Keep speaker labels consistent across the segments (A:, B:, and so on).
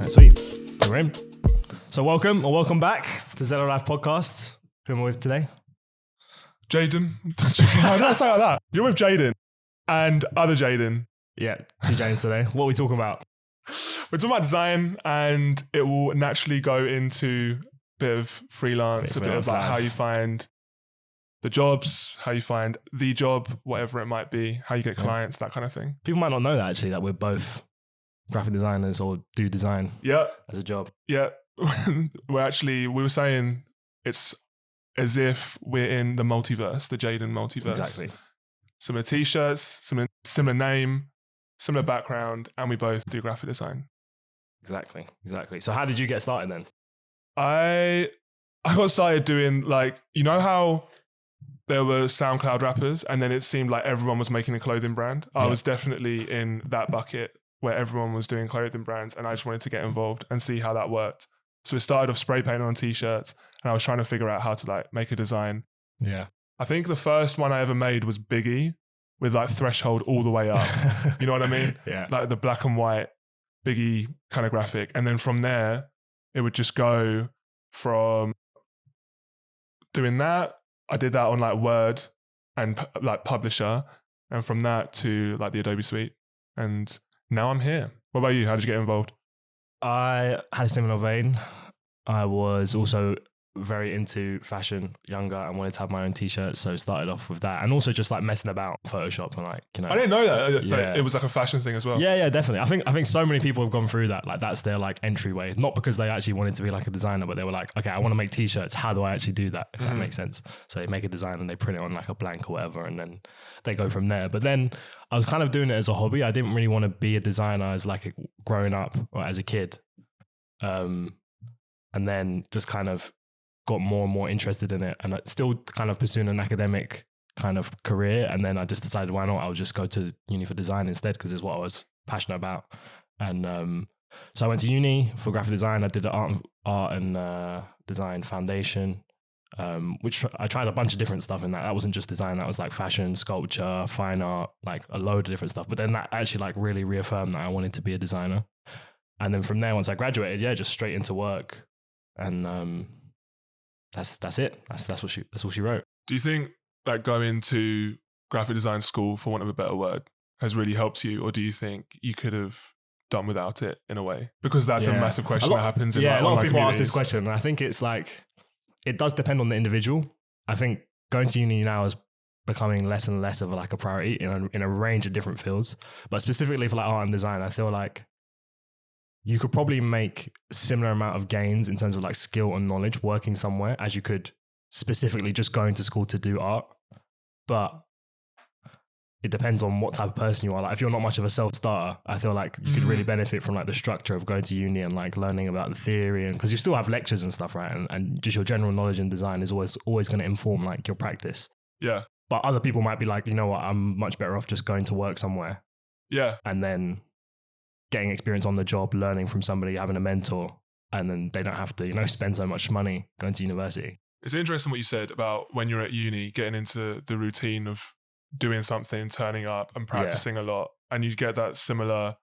A: Sweet. We're in. So welcome back to zedoralivepod podcast. Who am I with today?
B: Jaden. No, don't say like that. You're with Jaden and other Jaden.
A: Yeah, two Jadens today. What are we talking about?
B: We're talking about design, and it will naturally go into a bit of freelance, a bit of like how you find the jobs, how you find the job, whatever it might be, how you get clients, that kind of thing.
A: People might not know that actually, that we're both graphic designers or do design as a job.
B: Yeah. We were saying it's as if we're in the multiverse, the Jaden multiverse.
A: Exactly.
B: Similar t-shirts, similar name, similar background, and we both do graphic design.
A: Exactly. So how did you get started then?
B: I got started doing how there were SoundCloud rappers and then it seemed like everyone was making a clothing brand. I was definitely in that bucket where everyone was doing clothing brands and I just wanted to get involved and see how that worked. So it started off spray painting on t-shirts and I was trying to figure out how to make a design.
A: Yeah.
B: I think the first one I ever made was Biggie with threshold all the way up. You know what I mean?
A: Yeah.
B: Like the black and white Biggie kind of graphic. And then from there, it would just go from doing that. I did that on Word and Publisher. And from that to the Adobe Suite. And now I'm here. What about you? How did you get involved?
A: I had a similar vein. I was also very into fashion younger and wanted to have my own t-shirts, so started off with that and also just messing about Photoshop and I didn't know that it was a fashion thing as well. Yeah, definitely. I think so many people have gone through that. That's their entryway, not because they actually wanted to be a designer, but they were okay, I want to make t-shirts. How do I actually do that? If that makes sense. So they make a design and they print it on a blank or whatever, and then they go from there. But then I was kind of doing it as a hobby. I didn't really want to be a designer as growing up or as a kid. And then just kind of got more and more interested in it, and I still kind of pursuing an academic kind of career. And then I just decided, why not? I'll just go to uni for design instead, because it's what I was passionate about. And so I went to uni for graphic design. I did an art and design foundation, which I tried a bunch of different stuff in that. That wasn't just design. That was fashion, sculpture, fine art, a load of different stuff. But then that actually really reaffirmed that I wanted to be a designer. And then from there, once I graduated, just straight into work. And that's it. That's what she wrote.
B: Do you think going to graphic design school, for want of a better word, has really helped you, or do you think you could have done without it in a way? Because that's a massive question that happens in
A: a lot of people ask this question, and I think it's it does depend on the individual. I think going to uni now is becoming less and less of a priority in a range of different fields, but specifically for art and design, I feel you could probably make a similar amount of gains in terms of skill and knowledge working somewhere as you could specifically just going to school to do art. But it depends on what type of person you are. If you're not much of a self-starter, I feel you could really benefit from the structure of going to uni and learning about the theory, and because you still have lectures and stuff, right? And just your general knowledge in design is always going to inform your practice.
B: Yeah.
A: But other people might be you know what, I'm much better off just going to work somewhere.
B: Yeah.
A: And then getting experience on the job, learning from somebody, having a mentor, and then they don't have to, spend so much money going to university.
B: It's interesting what you said about when you're at uni, getting into the routine of doing something, turning up and practicing a lot, and you get that similar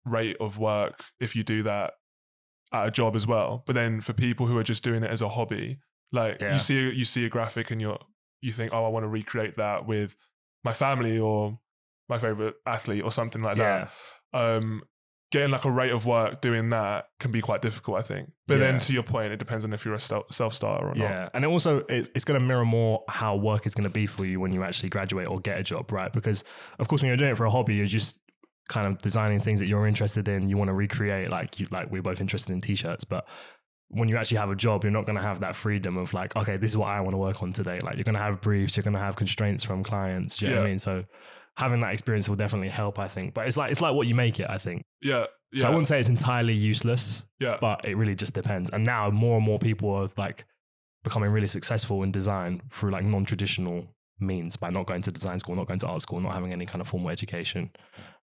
B: rate of work if you do that at a job as well. But then for people who are just doing it as a hobby, you see a graphic and you think, oh, I want to recreate that with my family or my favorite athlete or something like that. Getting a rate of work doing that can be quite difficult, I think. But then to your point, it depends on if you're a self-starter or not.
A: Yeah, and it also, it's going to mirror more how work is going to be for you when you actually graduate or get a job, right? Because, of course, when you're doing it for a hobby, you're just kind of designing things that you're interested in, you want to recreate, we're both interested in t-shirts. But when you actually have a job, you're not going to have that freedom of okay, this is what I want to work on today. You're going to have briefs, you're going to have constraints from clients. Do you know what I mean? So having that experience will definitely help, I think. But it's like what you make it, I think.
B: Yeah.
A: So I wouldn't say it's entirely useless, but it really just depends. And now more and more people are becoming really successful in design through non-traditional means, by not going to design school, not going to art school, not having any kind of formal education.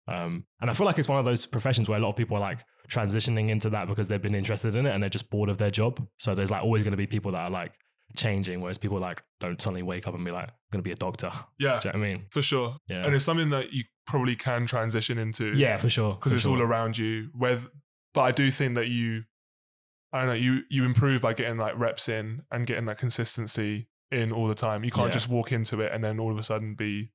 A: And I feel it's one of those professions where a lot of people are transitioning into that because they've been interested in it and they're just bored of their job. So there's always going to be people that are changing, whereas people like don't suddenly wake up and be like, I'm going to be a doctor.
B: Yeah.
A: Do you know what I mean?
B: For sure.
A: Yeah.
B: And it's something that you probably can transition into.
A: Yeah, for sure.
B: Because it's all around you. But I do think that you improve by getting like reps in and getting that consistency in all the time. You can't just walk into it and then all of a sudden be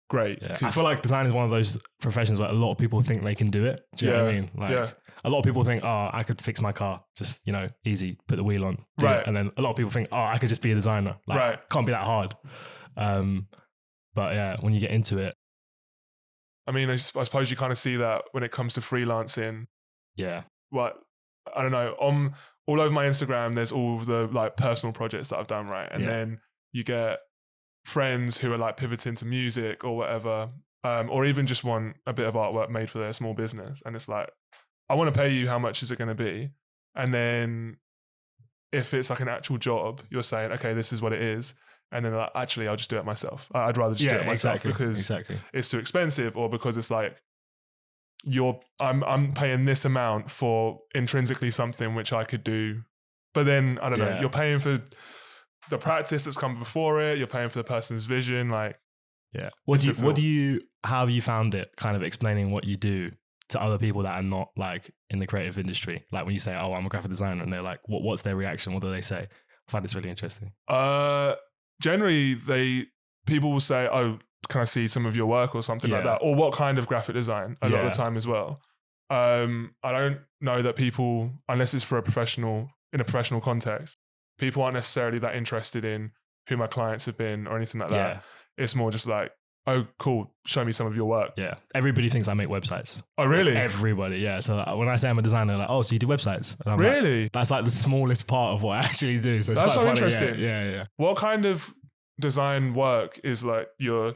B: great.
A: Yeah. I feel like design is one of those professions where a lot of people think they can do it. Do you know what I mean? Like, a lot of people think, oh, I could fix my car. Just, easy, put the wheel on.
B: Right.
A: And then a lot of people think, oh, I could just be a designer. Like, can't be that hard. But yeah, when you get into it.
B: I mean, I suppose you kind of see that when it comes to freelancing.
A: Yeah.
B: I don't know. All over my Instagram, there's all of the like personal projects that I've done, right? And then you get friends who are like pivoting to music or whatever, or even just want a bit of artwork made for their small business. And it's like, I want to pay you, how much is it going to be? And then if it's like an actual job, you're saying, okay, this is what it is. And then like, actually, I'll just do it myself. I'd rather just do it myself because it's too expensive, or because it's like, I'm paying this amount for intrinsically something which I could do. But then, I don't know, you're paying for the practice that's come before it. You're paying for the person's vision. Like,
A: how have you found it kind of explaining what you do to other people that are not like in the creative industry? Like when you say, oh, I'm a graphic designer, and they're like, what's their reaction? What do they say? I find this really interesting.
B: Generally, people will say, oh, can I see some of your work or something like that? Or what kind of graphic design a lot of the time as well. I don't know that people, unless it's for in a professional context, people aren't necessarily that interested in who my clients have been or anything like that. It's more just like, oh, cool, show me some of your work.
A: Yeah. Everybody thinks I make websites.
B: Oh, really?
A: Like everybody, yeah. So when I say I'm a designer, like, oh, so you do websites? And I'm
B: really?
A: Like, that's like the smallest part of what I actually do. So it's
B: that's
A: quite
B: so
A: funny.
B: Interesting.
A: Yeah.
B: What kind of design work is like the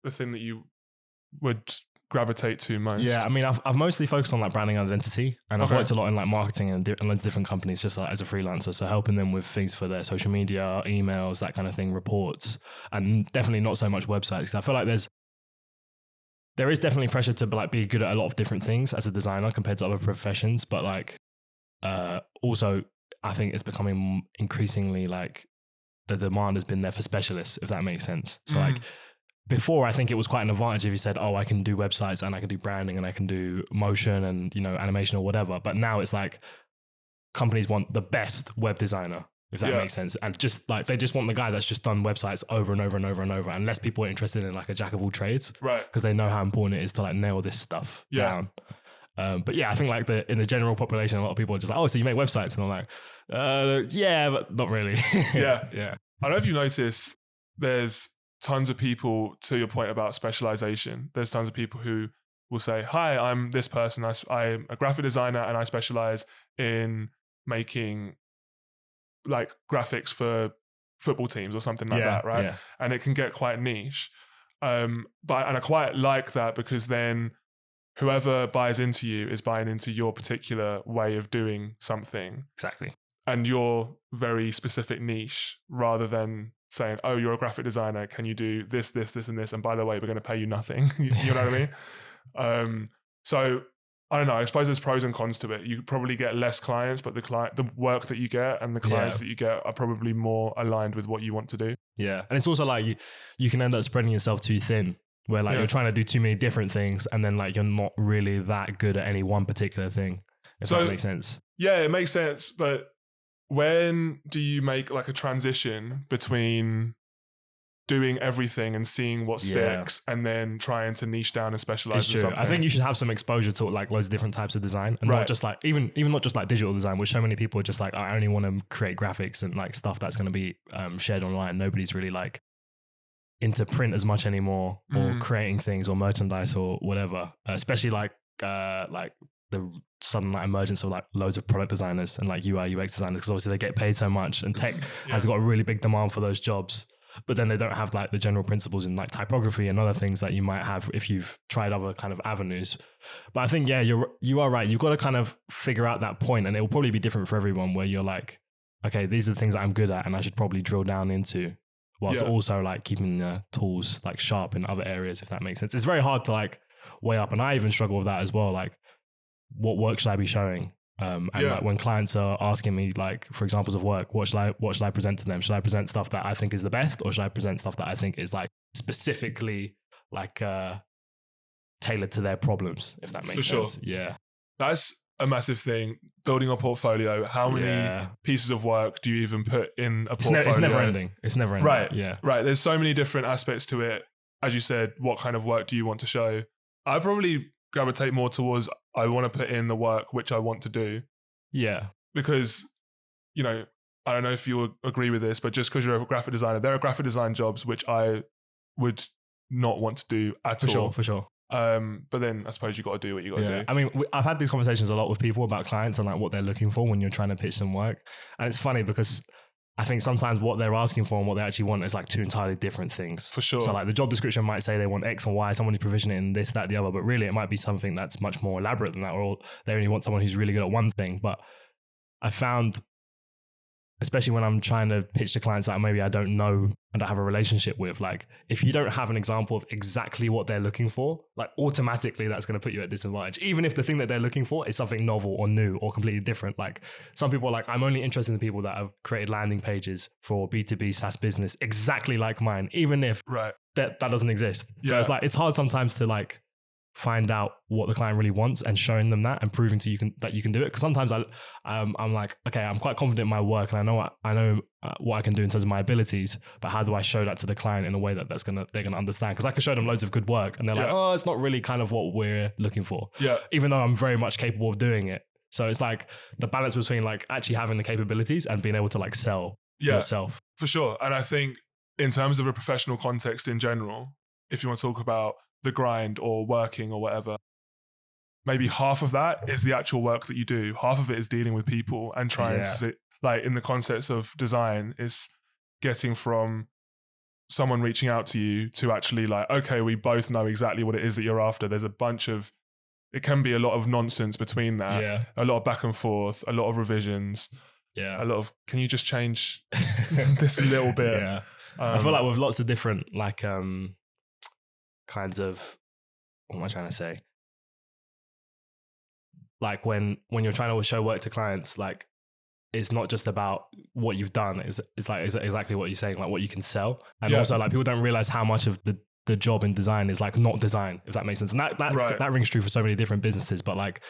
B: thing that you would gravitate to most?
A: Yeah, I mean, I've mostly focused on like branding and identity, and I've worked a lot in like marketing and loads of different companies just like as a freelancer. So helping them with things for their social media, emails, that kind of thing, reports, and definitely not so much websites. I feel like there is definitely pressure to like be good at a lot of different things as a designer compared to other professions, but like also I think it's becoming increasingly like the demand has been there for specialists, if that makes sense. So like before, I think it was quite an advantage if you said, oh, I can do websites and I can do branding and I can do motion and, animation or whatever. But now it's like companies want the best web designer, if that makes sense. And just like, they just want the guy that's just done websites over and over and over and over. Unless people are interested in like a jack of all trades.
B: Right.
A: Because they know how important it is to like nail this stuff down. But yeah, I think like in the general population, a lot of people are just like, oh, so you make websites? And I'm like, yeah, but not really.
B: Yeah.
A: Yeah.
B: I don't know if you notice, there's tons of people, to your point about specialization, there's tons of people who will say, hi, I'm this person. I'm a graphic designer and I specialize in making like graphics for football teams or something like that, right? Yeah. And it can get quite niche. And I quite like that, because then whoever buys into you is buying into your particular way of doing something.
A: Exactly.
B: And your very specific niche, rather than saying, oh, you're a graphic designer, can you do this, this, this, and this? And by the way, we're going to pay you nothing. You know what I mean? So I don't know. I suppose there's pros and cons to it. You probably get less clients, but the work that you get and the clients that you get are probably more aligned with what you want to do. Yeah.
A: And it's also like you can end up spreading yourself too thin, where like you're trying to do too many different things, and then like you're not really that good at any one particular thing, if that makes sense.
B: Yeah, it makes sense. But when do you make like a transition between doing everything and seeing what sticks and then trying to niche down and specialize in something?
A: I think you should have some exposure to like loads of different types of design, and not just like even not just like digital design, which so many people are just like, I only want to create graphics and like stuff that's going to be shared online. Nobody's really like into print as much anymore, or creating things or merchandise or whatever, especially like the sudden like emergence of like loads of product designers and like UI UX designers, because obviously they get paid so much, and tech has got a really big demand for those jobs, but then they don't have like the general principles in like typography and other things that you might have if you've tried other kind of avenues. But I think you are right, you've got to kind of figure out that point, and it will probably be different for everyone, where you're like, okay, these are the things that I'm good at and I should probably drill down into, whilst also like keeping the tools like sharp in other areas, if that makes sense. It's very hard to like weigh up, and I even struggle with that as well, like what work should I be showing? And like when clients are asking me like for examples of work, what should I present to them? Should I present stuff that I think is the best, or should I present stuff that I think is like specifically like tailored to their problems, if that makes sense?
B: Sure.
A: Yeah.
B: That's a massive thing. Building a portfolio. How many pieces of work do you even put in a portfolio?
A: It's never ending. It's never ending.
B: Right.
A: Yeah.
B: Right. There's so many different aspects to it. As you said, what kind of work do you want to show? I probably gravitate more towards I want to put in the work which I want to do.
A: Yeah.
B: Because, you know, I don't know if you agree with this, but just because you're a graphic designer, there are graphic design jobs which I would not want to do at all.
A: For sure.
B: But then I suppose you got to do what you got to do.
A: I mean, I've had these conversations a lot with people about clients and like what they're looking for when you're trying to pitch them work. And it's funny because I think sometimes what they're asking for and what they actually want is like two entirely different things.
B: For sure.
A: So like the job description might say they want X and Y, someone who's proficient in this, that, the other, but really it might be something that's much more elaborate than that, or they only want someone who's really good at one thing. But I found, especially when I'm trying to pitch to clients that maybe I don't know and don't have a relationship with, like if you don't have an example of exactly what they're looking for, like automatically that's going to put you at disadvantage. Even if the thing that they're looking for is something novel or new or completely different. Like some people are like, I'm only interested in the people that have created landing pages for B2B SaaS business exactly like mine, even if that doesn't exist. So it's like, it's hard sometimes to like find out what the client really wants and showing them that and proving to you that you can do it. Because sometimes I'm like, okay, I'm quite confident in my work and I know what I can do in terms of my abilities, but how do I show that to the client in a way that they're gonna understand? Because I can show them loads of good work and they're like, oh, it's not really kind of what we're looking for. Yeah. Even though I'm very much capable of doing it. So it's like the balance between like actually having the capabilities and being able to like sell yourself.
B: For sure. And I think in terms of a professional context in general, if you want to talk about the grind or working or whatever, maybe half of that is the actual work that you do. Half of it is dealing with people and trying to, like in the concepts of design, is getting from someone reaching out to you to actually like, okay, we both know exactly what it is that you're after. There's a bunch of, it can be a lot of nonsense between that, a lot of back and forth, a lot of revisions, a lot of, can you just change this a little bit?
A: I feel like with lots of different like kinds of, what am I trying to say? Like when you're trying to show work to clients, like it's not just about what you've done. It's like exactly what you're saying, like what you can sell. And also like people don't realize how much of the job in design is like not design, if that makes sense. And that rings true for so many different businesses, but like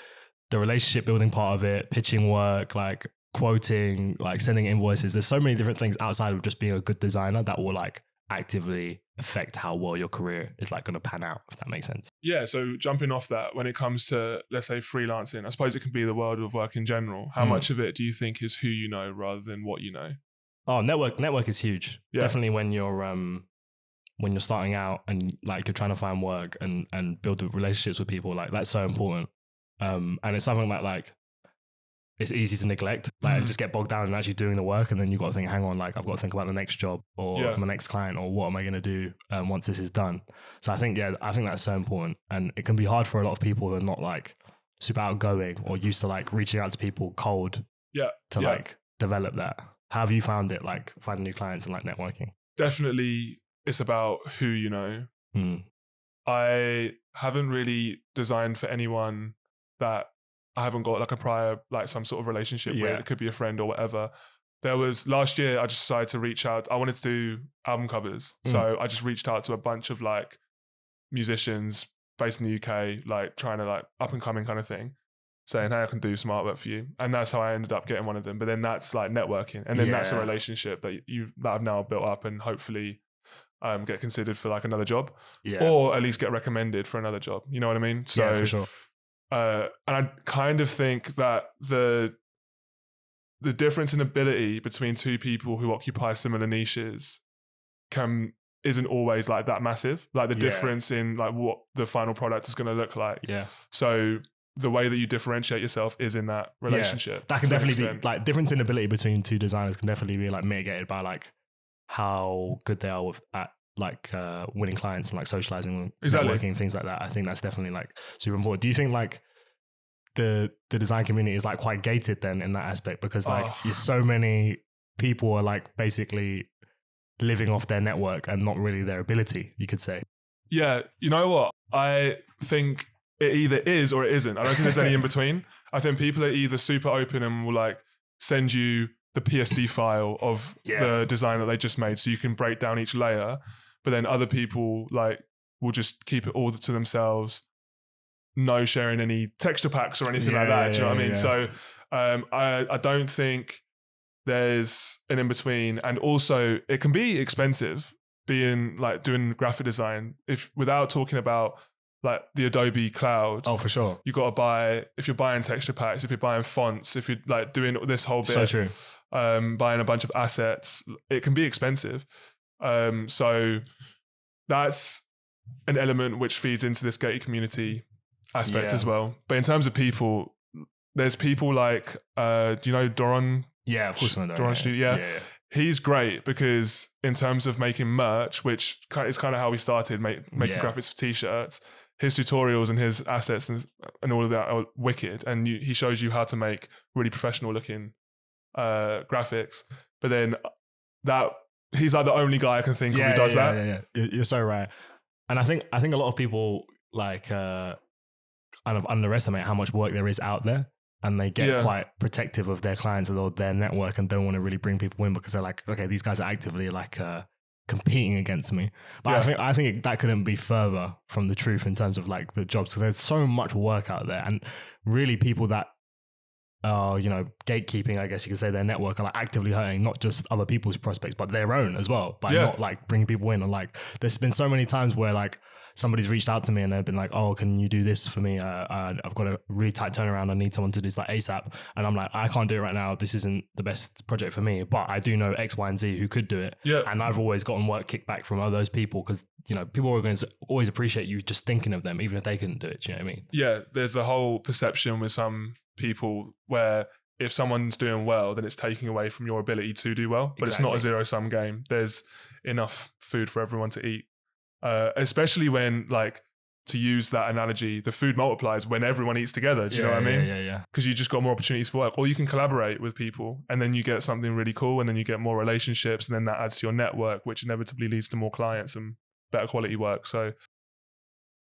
A: the relationship building part of it, pitching work, like quoting, like sending invoices. There's so many different things outside of just being a good designer that will like actively affect how well your career is like going to pan out, if that makes sense.
B: Yeah. So jumping off that, when it comes to, let's say, freelancing, I suppose it can be the world of work in general. How much of it do you think is who you know rather than what you know? Oh,
A: network is huge. Definitely when you're starting out and like you're trying to find work and build relationships with people, like that's so important. And it's something that like it's easy to neglect, like just get bogged down in actually doing the work, and then you've got to think, hang on, like I've got to think about the next job or my next client, or what am I going to do once this is done. So I think that's so important, and it can be hard for a lot of people who are not like super outgoing or used to like reaching out to people cold to like develop that. How have you found it, like finding new clients and like networking?
B: Definitely it's about who you know. I haven't really designed for anyone that I haven't got like a prior, like some sort of relationship with. It could be a friend or whatever. There was last year, I just decided to reach out. I wanted to do album covers. So I just reached out to a bunch of like musicians based in the UK, like trying to like up and coming kind of thing, saying, hey, I can do some artwork for you. And that's how I ended up getting one of them. But then that's like networking. And then that's a relationship that I've now built up, and hopefully get considered for like another job, or at least get recommended for another job. You know what I mean? So
A: for sure.
B: And I kind of think that the difference in ability between two people who occupy similar niches isn't always like that massive. Like the difference in like what the final product is going to look like. So the way that you differentiate yourself is in that relationship.
A: That can definitely be like difference in ability between two designers can definitely be like mitigated by like how good they are at like winning clients and like socializing, networking, things like that. I think that's definitely like super important. Do you think like the design community is like quite gated then in that aspect, because like so many people are like basically living off their network and not really their ability, you could say?
B: Yeah, you know what? I think it either is or it isn't. I don't think there's any in between. I think people are either super open and will like send you the PSD file of the design that they just made so you can break down each layer. But then other people like will just keep it all to themselves, no sharing any texture packs or anything like that. Do you know what I mean? So I don't think there's an in-between. And also it can be expensive being like doing graphic design if without talking about like the Adobe cloud.
A: Oh, for sure.
B: You got to buy, if you're buying texture packs, if you're buying fonts, if you're like doing this whole bit,
A: so true.
B: Buying a bunch of assets, it can be expensive. So that's an element which feeds into this gated community aspect as well. But in terms of people, there's people like, do you know Doron?
A: Yeah, of course I know.
B: Doron Studio. Yeah. He's great because in terms of making merch, which is kind of how we started making graphics for t-shirts, his tutorials and his assets and all of that are wicked. And he shows you how to make really professional looking graphics. But then he's like the only guy I can think of who does that.
A: Yeah. You're so right. And I think a lot of people like kind of underestimate how much work there is out there. And they get quite protective of their clients or their network and don't want to really bring people in because they're like, okay, these guys are actively like competing against me. But I think that couldn't be further from the truth in terms of like the jobs. So there's so much work out there, and really people that are, gatekeeping, I guess you could say, their network are like actively hurting not just other people's prospects, but their own as well by not like bringing people in. And like, there's been so many times where like somebody's reached out to me and they've been like, oh, can you do this for me? I've got a really tight turnaround. I need someone to do this like ASAP. And I'm like, I can't do it right now. This isn't the best project for me, but I do know X, Y, and Z who could do it.
B: Yeah.
A: And I've always gotten work kicked back from all those people because, people are going to always appreciate you just thinking of them, even if they couldn't do it. Do you know what I mean?
B: Yeah. There's a whole perception with some people where if someone's doing well, then it's taking away from your ability to do well. But It's not a zero-sum game. There's enough food for everyone to eat. Especially when, like, to use that analogy, the food multiplies when everyone eats together. Do you know what I mean?
A: Yeah.
B: Because you just got more opportunities for work, or you can collaborate with people and then you get something really cool and then you get more relationships and then that adds to your network, which inevitably leads to more clients and better quality work. So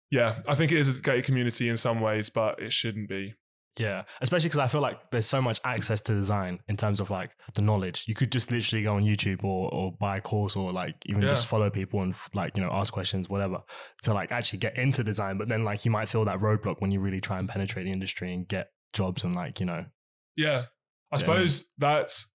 B: yeah, I think it is a gated community in some ways, but it shouldn't be.
A: Yeah, especially because I feel like there's so much access to design in terms of like the knowledge. You could just literally go on YouTube or buy a course or like even just follow people and like, ask questions, whatever, to like actually get into design. But then like you might feel that roadblock when you really try and penetrate the industry and get jobs and like,
B: Yeah, I suppose that's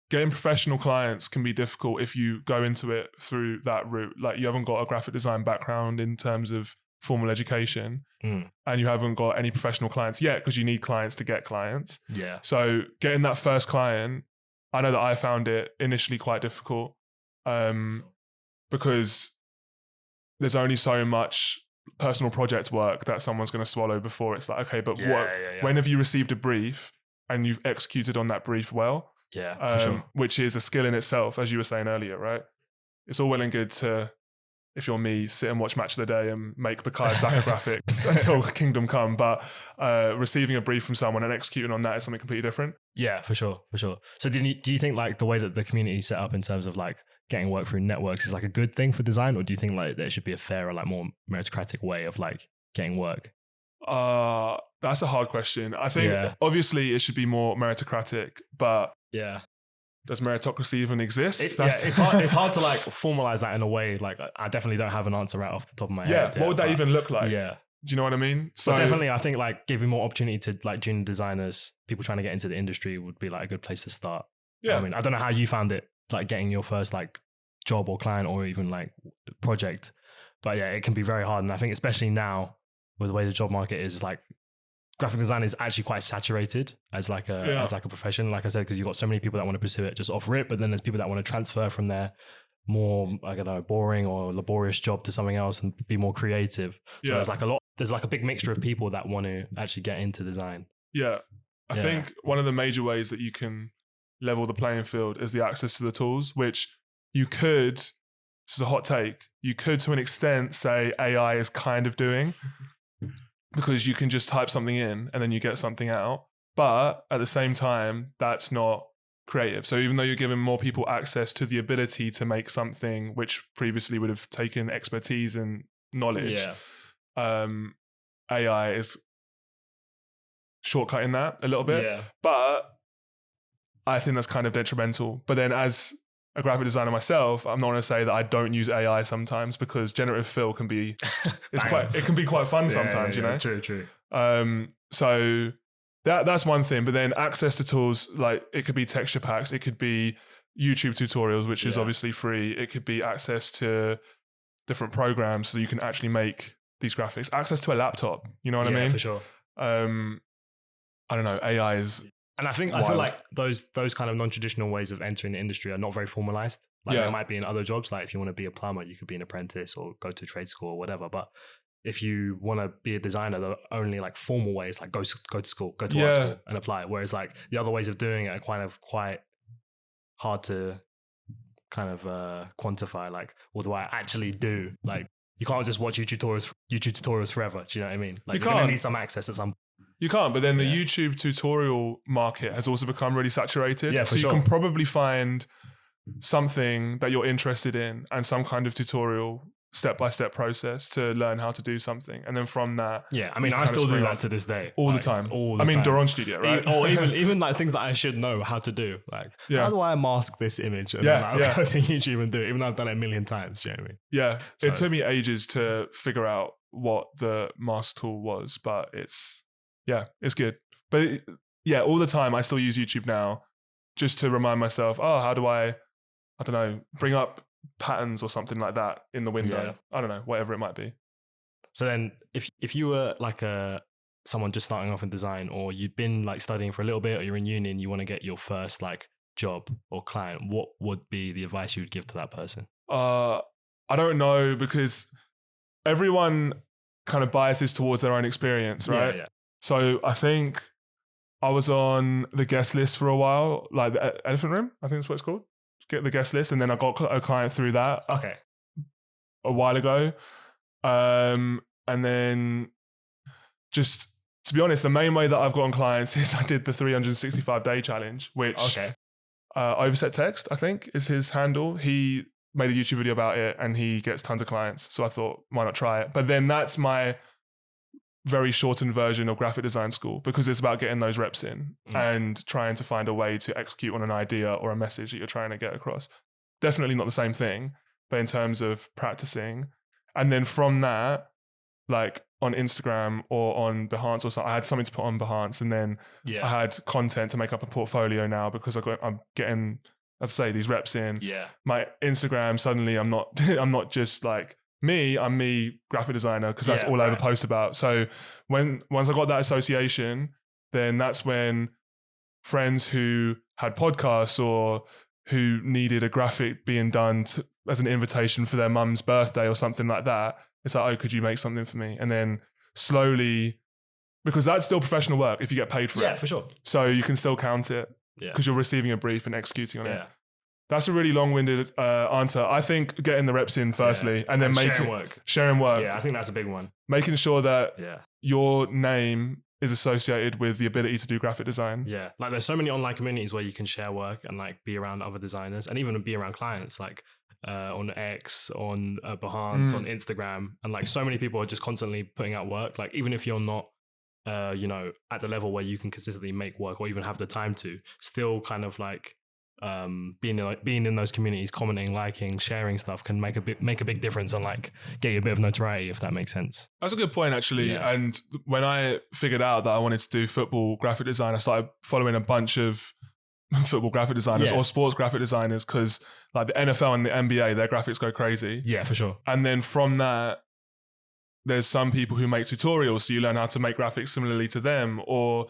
B: getting professional clients can be difficult if you go into it through that route. Like you haven't got a graphic design background in terms of formal education and you haven't got any professional clients yet because you need clients to get clients.
A: Yeah.
B: So getting that first client, I know that I found it initially quite difficult because there's only so much personal project work that someone's going to swallow before it's like, okay, but when have you received a brief and you've executed on that brief well?
A: Yeah, for sure.
B: Which is a skill in itself, as you were saying earlier, right? It's all well and good to, if you're me, sit and watch Match of the Day and make Bukayo Saka graphics until Kingdom Come. But receiving a brief from someone and executing on that is something completely different.
A: Yeah, for sure. So do you think like the way that the community is set up in terms of like getting work through networks is like a good thing for design, or do you think like there should be a fairer, like more meritocratic way of like getting work?
B: That's a hard question. I think obviously it should be more meritocratic, but does meritocracy even exist?
A: It's hard to like formalize that in a way. Like I definitely don't have an answer right off the top of my head.
B: What would that even look like?
A: Yeah.
B: Do you know what I mean?
A: So definitely, I think like giving more opportunity to like junior designers, people trying to get into the industry would be like a good place to start. Yeah. I mean, I don't know how you found it, like getting your first like job or client or even like project, but yeah, it can be very hard. And I think especially now with the way the job market is, like graphic design is actually quite saturated as like a profession. Like I said, because you've got so many people that want to pursue it just off rip, but then there's people that want to transfer from their more, I don't know, boring or laborious job to something else and be more creative. So there's like a big mixture of people that want to actually get into design.
B: Yeah. I think one of the major ways that you can level the playing field is the access to the tools, which you could, this is a hot take, you could to an extent say AI is kind of doing, because you can just type something in and then you get something out. But at the same time, that's not creative. So even though you're giving more people access to the ability to make something which previously would have taken expertise and knowledge, AI is shortcutting that a little bit.
A: Yeah.
B: But I think that's kind of detrimental. But then as a graphic designer myself, I'm not going to say that I don't use AI sometimes, because generative fill can be it can be quite fun sometimes, you know.
A: True.
B: So that's one thing. But then access to tools, like it could be texture packs, it could be YouTube tutorials, which is obviously free. It could be access to different programs so you can actually make these graphics. Access to a laptop, you know what I mean?
A: Yeah, for sure.
B: I don't know. AI is.
A: And I feel like those kind of non-traditional ways of entering the industry are not very formalized. Like there might be in other jobs, like if you want to be a plumber, you could be an apprentice or go to trade school or whatever. But if you want to be a designer, the only like formal way is like go to school, go to art school and apply. Whereas like the other ways of doing it are kind of quite hard to kind of quantify. Like, what do I actually do? Like, you can't just watch YouTube tutorials forever. Do you know what I mean? Like, you're going to need some access at some.
B: You can't, but then the YouTube tutorial market has also become really saturated.
A: Yeah,
B: so you can probably find something that you're interested in and some kind of tutorial step-by-step process to learn how to do something. And then from that...
A: Yeah, I mean, I still do that to this day.
B: All the time. I mean, DeSIGHn Studio, right?
A: Or even like things that I should know how to do. Like, how do I mask this image? And then I'll go to YouTube and do it, even though I've done it a million times. Do you know what I mean?
B: Yeah, it took me ages to figure out what the mask tool was, but it's good. But all the time I still use YouTube now just to remind myself, how do I don't know, bring up patterns or something like that in the window. Yeah. I don't know, whatever it might be.
A: So then if you were like someone just starting off in design, or you'd been like studying for a little bit, or you're in uni and you want to get your first like job or client, what would be the advice you would give to that person?
B: I don't know, because everyone kind of biases towards their own experience, right?
A: Yeah.
B: So I think I was on the guest list for a while, like the Elephant Room, I think that's what it's called. Get the guest list, and then I got a client through that.
A: Okay.
B: A while ago. And then just to be honest, the main way that I've gotten clients is I did the 365-day challenge, which Overset Text, I think, is his handle. He made a YouTube video about it and he gets tons of clients. So I thought, why not try it? But then that's my very shortened version of graphic design school, because it's about getting those reps in and trying to find a way to execute on an idea or a message that you're trying to get across. Definitely not the same thing, but in terms of practicing. And then from that, like on Instagram or on Behance or something, I had something to put on Behance, and then I had content to make up a portfolio now, because I'm getting, as I say, these reps in.
A: Yeah.
B: My Instagram, suddenly I'm not just like I'm me graphic designer, because that's all I ever post about. So once I got that association, then that's when friends who had podcasts or who needed a graphic being done as an invitation for their mum's birthday or something like that, it's like, oh, could you make something for me? And then slowly, because that's still professional work if you get paid for it.
A: Yeah, for sure.
B: So you can still count it because you're receiving a brief and executing on it. That's a really long-winded answer. I think getting the reps in firstly, and then sharing work.
A: Yeah, I think that's a big one.
B: Making sure that your name is associated with the ability to do graphic design.
A: Yeah, like there's so many online communities where you can share work and like be around other designers, and even be around clients, like on X, on Behance, on Instagram, and like so many people are just constantly putting out work. Like even if you're not, at the level where you can consistently make work or even have the time to, still kind of like being in those communities, commenting, liking, sharing stuff can make a big difference and like get you a bit of notoriety, if that makes sense.
B: That's a good point, actually. Yeah. And when I figured out that I wanted to do football graphic design, I started following a bunch of football graphic designers or sports graphic designers, because like the NFL and the NBA, their graphics go crazy.
A: Yeah, for sure.
B: And then from that, there's some people who make tutorials, so you learn how to make graphics similarly to them, or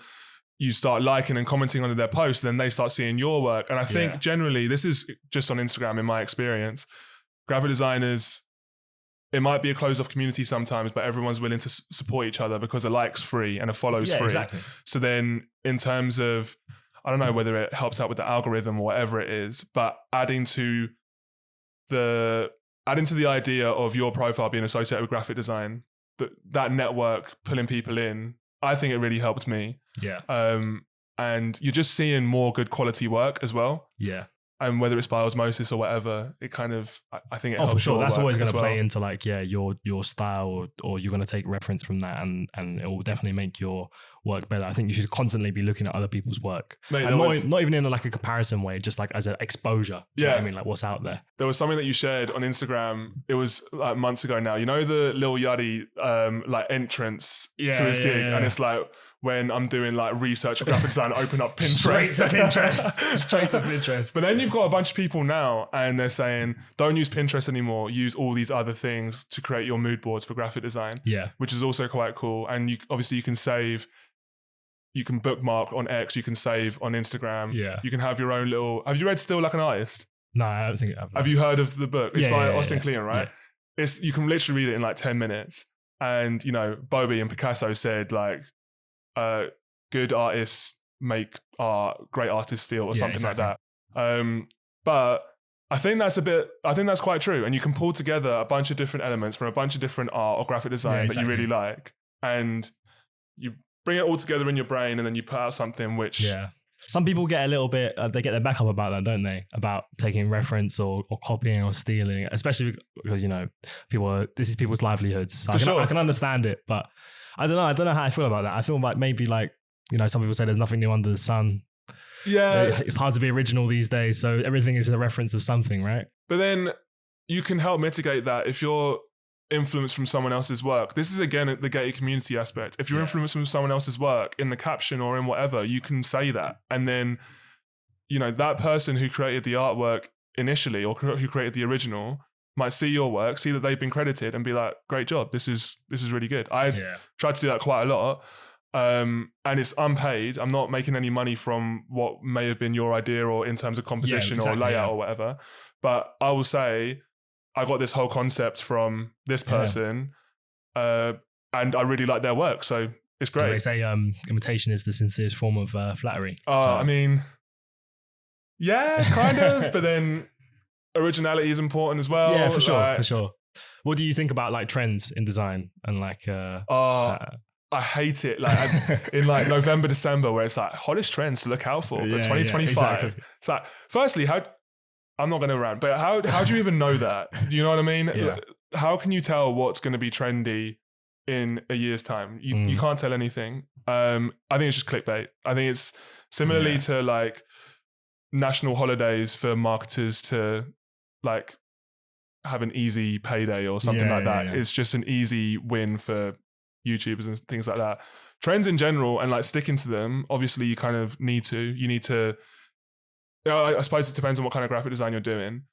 B: you start liking and commenting under their posts, then they start seeing your work. And I think generally, this is just on Instagram in my experience, graphic designers, it might be a closed off community sometimes, but everyone's willing to support each other because a like's free and a follow's free. Exactly. So then in terms of, I don't know whether it helps out with the algorithm or whatever it is, but adding to the idea of your profile being associated with graphic design, that network pulling people in, I think it really helped me.
A: Yeah.
B: And you're just seeing more good quality work as well.
A: Yeah.
B: And whether it's by osmosis or whatever, it kind of, I think it helps.
A: For sure. That's always going to
B: well.
A: play into like, your style, or you're going to take reference from that, and it will definitely make your work better. I think you should constantly be looking at other people's work.
B: Mate,
A: and not even in like a comparison way, just like as an exposure. You know what I mean? Like what's out there.
B: There was something that you shared on Instagram. It was like months ago now. You know the Lil Yachty like entrance to his gig, and it's like, when I'm doing like research for graphic design, open up Pinterest.
A: Straight to Pinterest.
B: But then you've got a bunch of people now and they're saying, don't use Pinterest anymore. Use all these other things to create your mood boards for graphic design.
A: Yeah.
B: Which is also quite cool. And obviously you can save, you can bookmark on X, you can save on Instagram.
A: Yeah.
B: You can have your own little, have you read Still Like an Artist?
A: No, I don't think I have.
B: Have you heard of the book? It's by Austin Kleon, right?
A: Yeah.
B: You can literally read it in like 10 minutes. And, you know, Bobby and Picasso said like, good artists make art, great artists steal, or something like that. But I think that's quite true. And you can pull together a bunch of different elements from a bunch of different art or graphic design that you really like. And you bring it all together in your brain and then you put out something which...
A: Yeah. Some people get a little bit, they get their back up about that, don't they? About taking reference or copying or stealing, especially because, you know, this is people's livelihoods. So I can understand it, but I don't know how I feel about that. I feel like maybe like, you know, some people say there's nothing new under the sun.
B: Yeah.
A: It's hard to be original these days. So everything is a reference of something, right?
B: But then you can help mitigate that if you're influenced from someone else's work. This is again the gated community aspect. If you're influenced from someone else's work in the caption or in whatever, you can say that. And then, you know, that person who created the artwork initially or who created the original might see your work, see that they've been credited and be like, great job. This is really good. I tried to do that quite a lot. And it's unpaid. I'm not making any money from what may have been your idea or in terms of composition or layout or whatever. But I will say, I got this whole concept from this person and I really like their work. So it's great.
A: They say imitation is the sincerest form of flattery.
B: I mean, yeah, kind of. But then originality is important as well.
A: Yeah, for sure. What do you think about like trends in design and like...
B: I hate it. Like in like November, December, where it's like hottest trends to look out for 2025. Exactly. It's like, firstly, I'm not going to rant, but how do you even know that? Do you know what I mean?
A: Yeah.
B: How can you tell what's going to be trendy in a year's time? You can't tell anything. I think it's just clickbait. I think it's similarly to like national holidays for marketers to like have an easy payday or something like that. It's just an easy win for YouTubers and things like that. Trends in general and like sticking to them, obviously you kind of need to. You need to, you know, I suppose it depends on what kind of graphic design you're doing.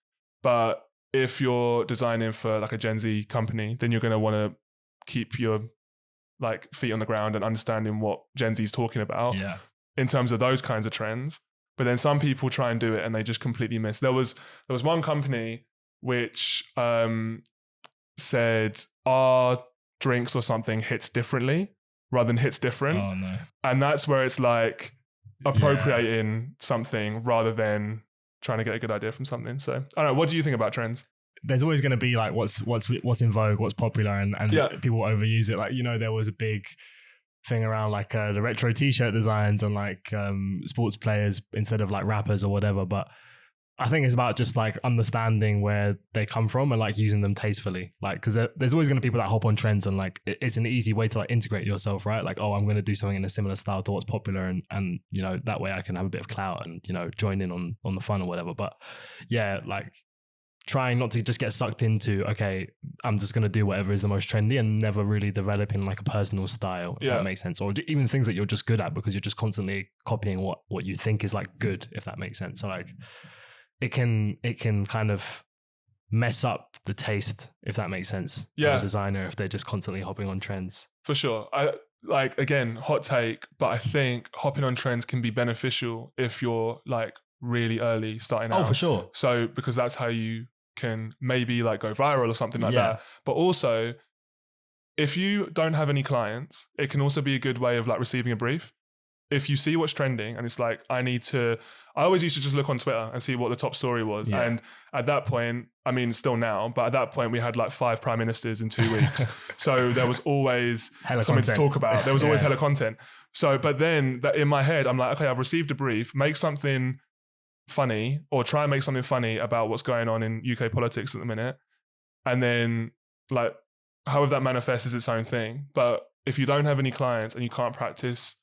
B: But if you're designing for like a Gen Z company, then you're going to want to keep your like feet on the ground and understanding what Gen Z is talking about in terms of those kinds of trends. But then some people try and do it and they just completely miss. There was one company which said our drinks or something hits differently rather than hits different.
A: Oh no.
B: And that's where it's like appropriating something rather than trying to get a good idea from something. So I don't know, what do you think about trends?
A: There's always going to be like what's in vogue, what's popular, and people overuse it. Like, you know, there was a big thing around like the retro t-shirt designs and like sports players instead of like rappers or whatever, but I think it's about just like understanding where they come from and like using them tastefully. Like, because there's always going to be people that hop on trends and like it's an easy way to like integrate yourself, right? Like, oh, I'm going to do something in a similar style to what's popular, and you know, that way I can have a bit of clout and, you know, join in on the fun or whatever. But yeah, like trying not to just get sucked into, okay, I'm just going to do whatever is the most trendy and never really developing like a personal style, if that makes sense. Or even things that you're just good at because you're just constantly copying what you think is like good, if that makes sense. So like, it can kind of mess up the taste, if that makes sense.
B: Yeah.
A: Of a designer, if they're just constantly hopping on trends.
B: For sure. I like, again, hot take, but I think hopping on trends can be beneficial if you're like really early starting out.
A: Oh, for sure.
B: So because that's how you can maybe like go viral or something like that. But also, if you don't have any clients, it can also be a good way of like receiving a brief. If you see what's trending and it's like, I always used to just look on Twitter and see what the top story was. Yeah. And at that point, I mean, still now, but at that point we had like 5 prime ministers in 2 weeks. So there was always something to talk about. There was always hella content. So, but then that in my head, I'm like, okay, I've received a brief, make something funny or try and make something funny about what's going on in UK politics at the minute. And then like, however that manifests is its own thing. But if you don't have any clients and you can't practice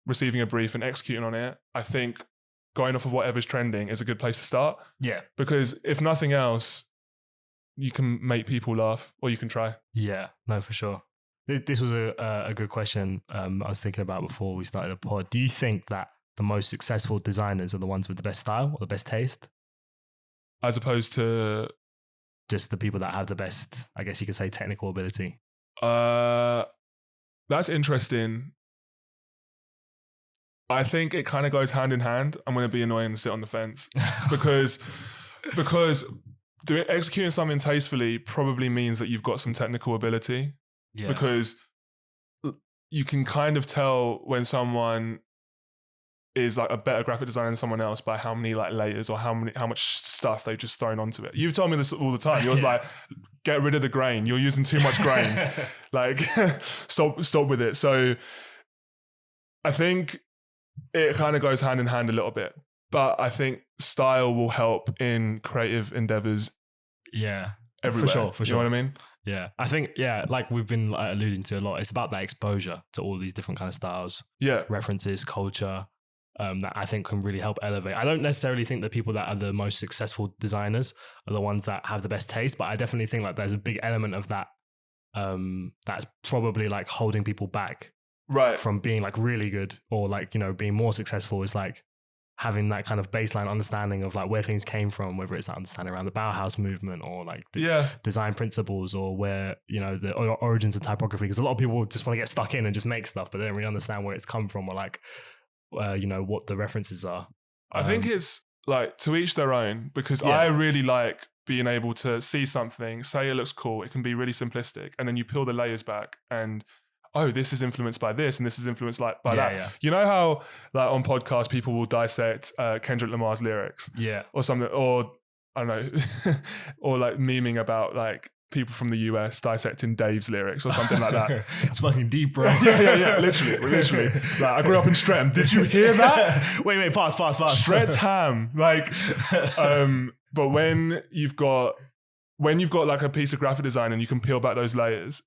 B: receiving a brief and executing on it, I think going off of whatever's trending is a good place to start.
A: Yeah.
B: Because if nothing else, you can make people laugh, or you can try.
A: Yeah, no, for sure. This was a good question I was thinking about before we started the pod. Do you think that the most successful designers are the ones with the best style or the best taste?
B: As opposed to...
A: just the people that have the best, I guess you could say, technical ability?
B: That's interesting. I think it kind of goes hand in hand. I'm going to be annoying and sit on the fence because executing something tastefully probably means that you've got some technical ability.
A: Yeah.
B: Because you can kind of tell when someone is like a better graphic designer than someone else by how many like layers or how much stuff they've just thrown onto it. You've told me this all the time. You're like, get rid of the grain. You're using too much grain. Like, stop with it. So I think it kind of goes hand in hand a little bit. But I think style will help in creative endeavors.
A: Yeah.
B: Everywhere. For sure. You know what I mean?
A: Yeah. I think, like we've been alluding to a lot, it's about that exposure to all these different kind of styles.
B: Yeah.
A: References, culture. That I think can really help elevate. I don't necessarily think the people that are the most successful designers are the ones that have the best taste, but I definitely think like there's a big element of that that's probably like holding people back from being like really good or like, you know, being more successful. Is like having that kind of baseline understanding of like where things came from, whether it's understanding around the Bauhaus movement or like the design principles or where, you know, the origins of typography. Because a lot of people just want to get stuck in and just make stuff, but they don't really understand where it's come from or like, you know, what the references are.
B: I think it's like to each their own, because I really like being able to see something, say it looks cool, it can be really simplistic, and then you peel the layers back and, oh, this is influenced by this and this is influenced by that. Yeah. You know how like on podcasts people will dissect Kendrick Lamar's lyrics? Yeah. Or something, or I don't know, or like memeing about like people from the US dissecting Dave's lyrics or something like that.
A: It's fucking deep, bro.
B: Yeah. Literally. Like, I grew up in Streatham. Did you hear that?
A: Wait, pause.
B: Streatham. Like, but when you've got like a piece of graphic design and you can peel back those layers,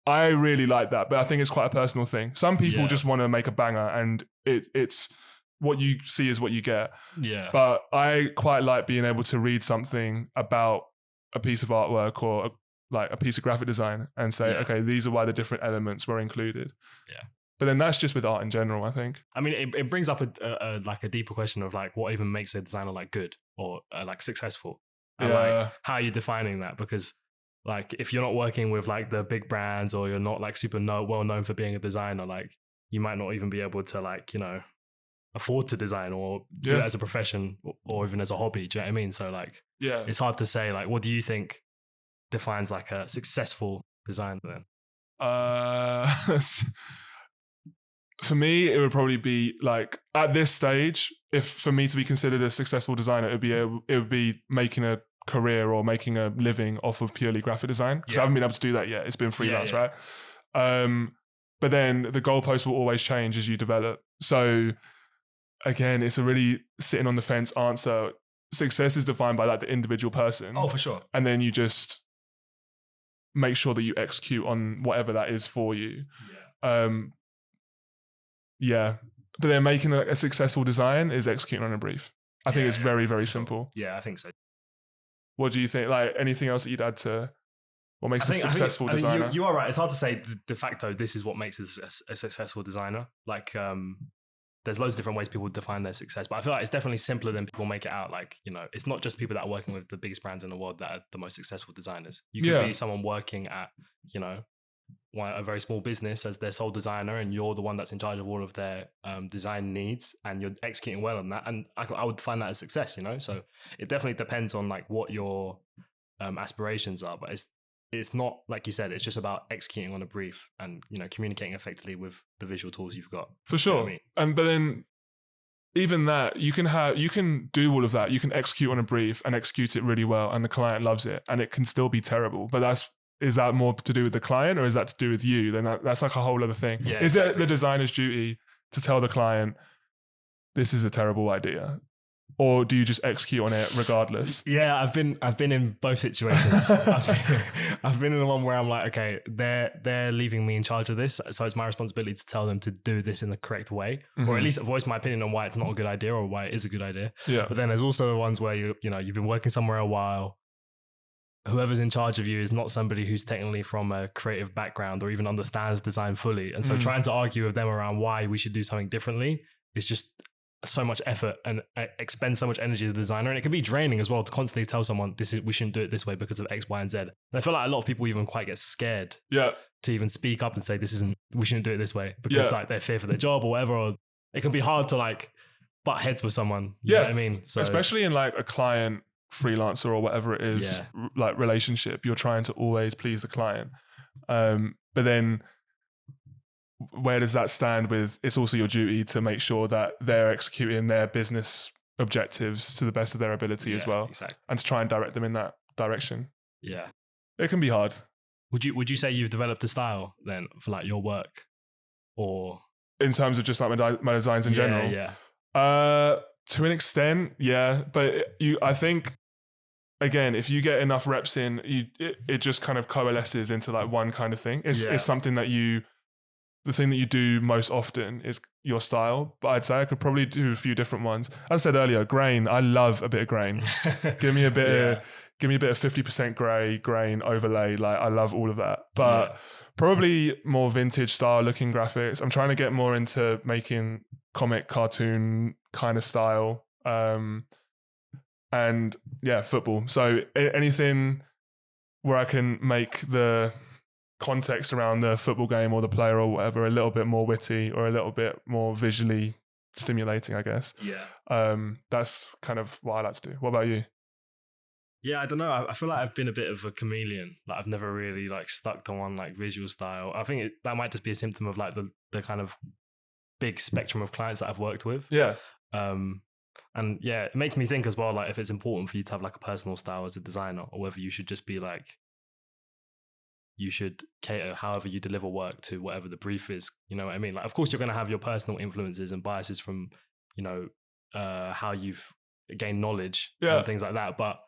B: I really like that. But I think it's quite a personal thing. Some people just want to make a banger and it's what you see is what you get. Yeah. But I quite like being able to read something about a piece of artwork or like a piece of graphic design and say, okay, these are why the different elements were included. Yeah. But then that's just with art in general, I think. I
A: mean, it brings up a deeper question of like what even makes a designer like good or like successful. And like how are you defining that? Because like if you're not working with like the big brands or you're not like super well known for being a designer, like you might not even be able to like, you know, afford to design or do it as a profession or even as a hobby. Do you know what I mean? So like, it's hard to say like, what do you think defines like a successful designer then?
B: For me, it would probably be like at this stage, if for me to be considered a successful designer, it would be making a career or making a living off of purely graphic design. Because I haven't been able to do that yet. It's been freelance, right? But then the goalposts will always change as you develop. So again, it's a really sitting on the fence answer. Success is defined by like the individual person.
A: Oh, for sure.
B: And then you just make sure that you execute on whatever that is for you. But then making a successful design is executing on a brief. I think it's very, very simple.
A: Yeah, I think so.
B: What do you think? Like anything else that you'd add to what makes a successful designer?
A: You are right. It's hard to say de facto this is what makes a successful designer. Like there's loads of different ways people define their success, but I feel like it's definitely simpler than people make it out. Like, you know, it's not just people that are working with the biggest brands in the world that are the most successful designers. You could be someone working at, you know, a very small business as their sole designer, and you're the one that's in charge of all of their design needs, and you're executing well on that. And I would find that a success, you know? So it definitely depends on like what your aspirations are, but it's not, like you said, it's just about executing on a brief and, you know, communicating effectively with the visual tools you've got.
B: For sure. You know what I mean? But then even that, you can do all of that. You can execute on a brief and execute it really well, and the client loves it, and it can still be terrible. But is that more to do with the client, or is that to do with you? Then that's like a whole other thing. Yeah, is it the designer's duty to tell the client, this is a terrible idea? or do you just execute on it regardless?
A: Yeah, I've been in both situations. I've been in the one where I'm like, okay, they're leaving me in charge of this, so it's my responsibility to tell them to do this in the correct way, or at least voice my opinion on why it's not a good idea or why it is a good idea.
B: Yeah.
A: But then there's also the ones where you've been working somewhere a while. Whoever's in charge of you is not somebody who's technically from a creative background or even understands design fully, and so trying to argue with them around why we should do something differently is just so much effort and expend so much energy as a designer, and it can be draining as well to constantly tell someone we shouldn't do it this way because of X, Y, and Z. And I feel like a lot of people even quite get scared to even speak up and say we shouldn't do it this way because like they're fear for their job or whatever, or it can be hard to like butt heads with someone. You know what I mean? So
B: especially in like a client, freelancer or whatever it is, like relationship, you're trying to always please the client. But then where does that stand with, it's also your duty to make sure that they're executing their business objectives to the best of their ability as well.
A: Exactly.
B: And to try and direct them in that direction.
A: Yeah.
B: It can be hard.
A: Would you say you've developed a style then for like your work, or
B: in terms of just like my designs in general?
A: Yeah.
B: To an extent, yeah. But I think, again, if you get enough reps in, it just kind of coalesces into like one kind of thing. It's something that the thing that you do most often is your style, but I'd say I could probably do a few different ones. As I said earlier, grain. I love a bit of grain. Give me a bit of 50% gray, grain overlay. Like I love all of that, but probably more vintage style looking graphics. I'm trying to get more into making comic cartoon kind of style. And football. So anything where I can make the context around the football game or the player or whatever a little bit more witty or a little bit more visually stimulating, I guess.
A: Yeah.
B: That's kind of what I like to do. What about you?
A: Yeah, I don't know. I feel like I've been a bit of a chameleon. Like I've never really like stuck to one like visual style. I think that might just be a symptom of like the kind of big spectrum of clients that I've worked with.
B: Yeah.
A: And yeah, it makes me think as well, like if it's important for you to have like a personal style as a designer, or whether you should just be like, you should cater however you deliver work to whatever the brief is. You know what I mean? Like, of course, you're going to have your personal influences and biases from, how you've gained knowledge and things like that. But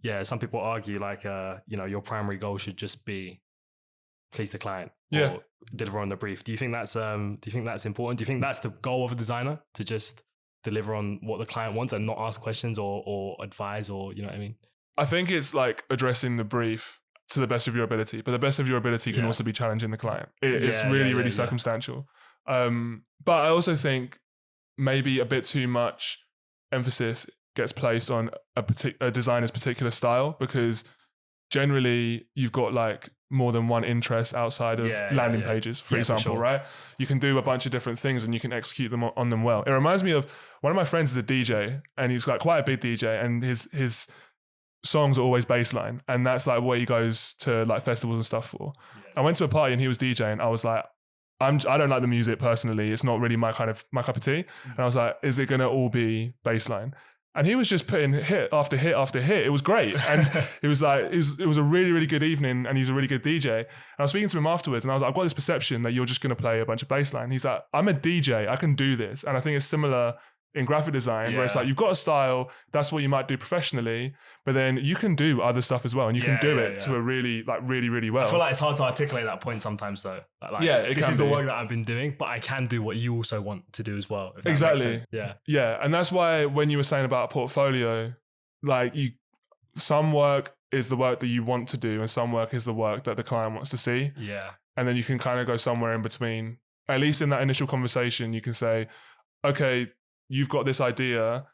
A: yeah, some people argue like, your primary goal should just be please the client or deliver on the brief. Do you think that's important? Do you think that's the goal of a designer, to just deliver on what the client wants and not ask questions or advise, or you know what I mean?
B: I think it's like addressing the brief to the best of your ability, but the best of your ability can also be challenging the client. It's really circumstantial. But I also think maybe a bit too much emphasis gets placed on a designer's particular style, because generally you've got like more than one interest outside of landing pages, for example, right? You can do a bunch of different things and you can execute them on them well. It reminds me of one of my friends is a DJ, and he's like quite a big DJ, and his songs are always bassline, and that's like what he goes to like festivals and stuff for. I went to a party and he was DJing. I was like, I don't like the music personally. It's not really my cup of tea. And I was like, is it gonna all be bassline? And he was just putting hit after hit after hit. It was great. And it was like, it was a really, really good evening, and he's a really good DJ. And I was speaking to him afterwards, and I was like, I've got this perception that you're just going to play a bunch of bassline. He's like, I'm a DJ, I can do this. And I think it's similar in graphic design, where it's like, you've got a style, that's what you might do professionally, but then you can do other stuff as well, and you can do it to a really, like really, really well.
A: I feel like it's hard to articulate that point sometimes though. Like, this is the work that I've been doing, but I can do what you also want to do as well.
B: Exactly.
A: Yeah.
B: And that's why when you were saying about a portfolio, like some work is the work that you want to do, and some work is the work that the client wants to see.
A: Yeah.
B: And then you can kind of go somewhere in between. At least in that initial conversation, you can say, okay, you've got this idea,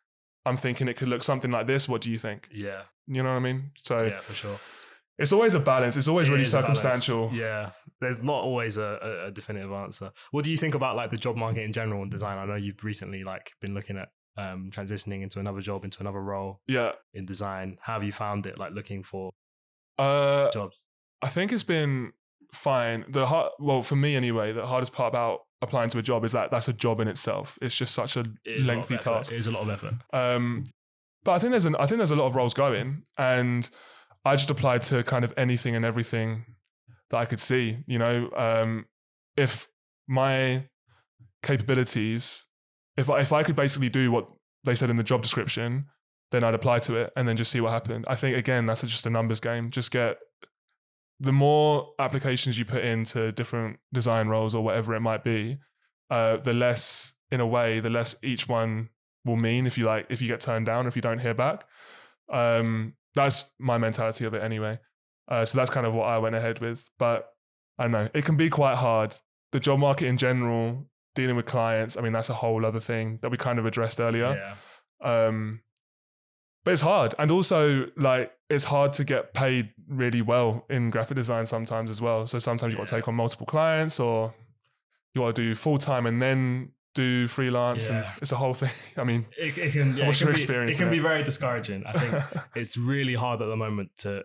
B: I'm thinking it could look something like this. What do you think?
A: Yeah.
B: You know what I mean? So
A: yeah, for sure.
B: It's always a balance. It's always really circumstantial.
A: Yeah. There's not always a definitive answer. What do you think about like the job market in general and design? I know you've recently like been looking at transitioning into another job, into another role in design. How have you found it, like looking for jobs? I
B: think it's been fine. For me anyway, the hardest part about applying to a job is that that's a job in itself. It's just such a lengthy task.
A: It is a lot of effort.
B: But I think there's a lot of roles going, and I just applied to kind of anything and everything that I could see. You know, if my capabilities, if I could basically do what they said in the job description, then I'd apply to it and then just see what happened. I think, again, that's just a numbers game. Just get the more applications you put into different design roles or whatever it might be, the less, in a way, the less each one will mean if you get turned down, if you don't hear back. That's my mentality of it anyway. So that's kind of what I went ahead with. But I don't know, it can be quite hard. The job market in general, dealing with clients, I mean, that's a whole other thing that we kind of addressed earlier. Yeah. But it's hard. And also, like, it's hard to get paid really well in graphic design sometimes as well. So sometimes you've got to take on multiple clients, or you got to do full-time and then do freelance. And it's a whole thing. I mean,
A: it can be very discouraging. I think it's really hard at the moment to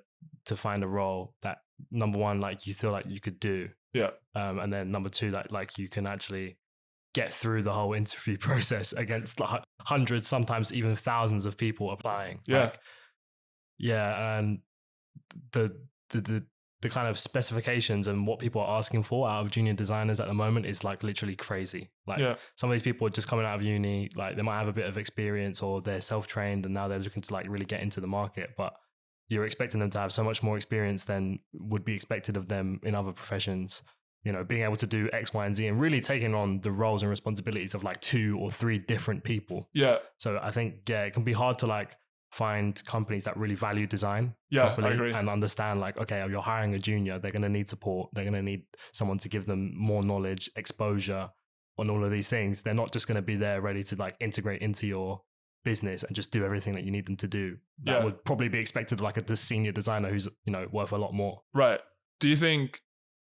A: find a role that, number one, like, you feel like you could do.
B: Yeah.
A: And then number two, that like you can actually get through the whole interview process against like hundreds, sometimes even thousands of people applying.
B: Yeah.
A: And the kind of specifications and what people are asking for out of junior designers at the moment is like literally crazy. Like some of these people are just coming out of uni, like they might have a bit of experience or they're self-trained and now they're looking to like really get into the market, but you're expecting them to have so much more experience than would be expected of them in other professions. You know, being able to do X, Y, and Z and really taking on the roles and responsibilities of like 2 or 3 different people.
B: Yeah.
A: So I think, it can be hard to like find companies that really value design
B: properly, I agree.
A: And understand like, okay, you're hiring a junior, they're going to need support. They're going to need someone to give them more knowledge, exposure on all of these things. They're not just going to be there ready to like integrate into your business and just do everything that you need them to do. That would probably be expected of like a senior designer who's, you know, worth a lot more.
B: Right. Do you think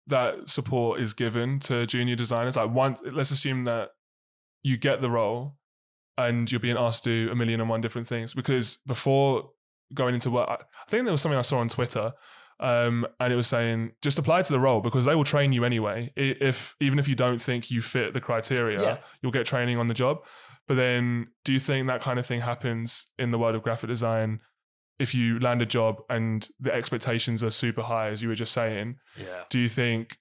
B: that support is given to junior designers? Like, let's assume that you get the role and you're being asked to do 1,000,001 different things, because before going into work, I think there was something I saw on Twitter, and it was saying just apply to the role because they will train you anyway. Even if you don't think you fit the criteria, you'll get training on the job. But then, do you think that kind of thing happens in the world of graphic design? If you land a job and the expectations are super high, as you were just saying, do you think,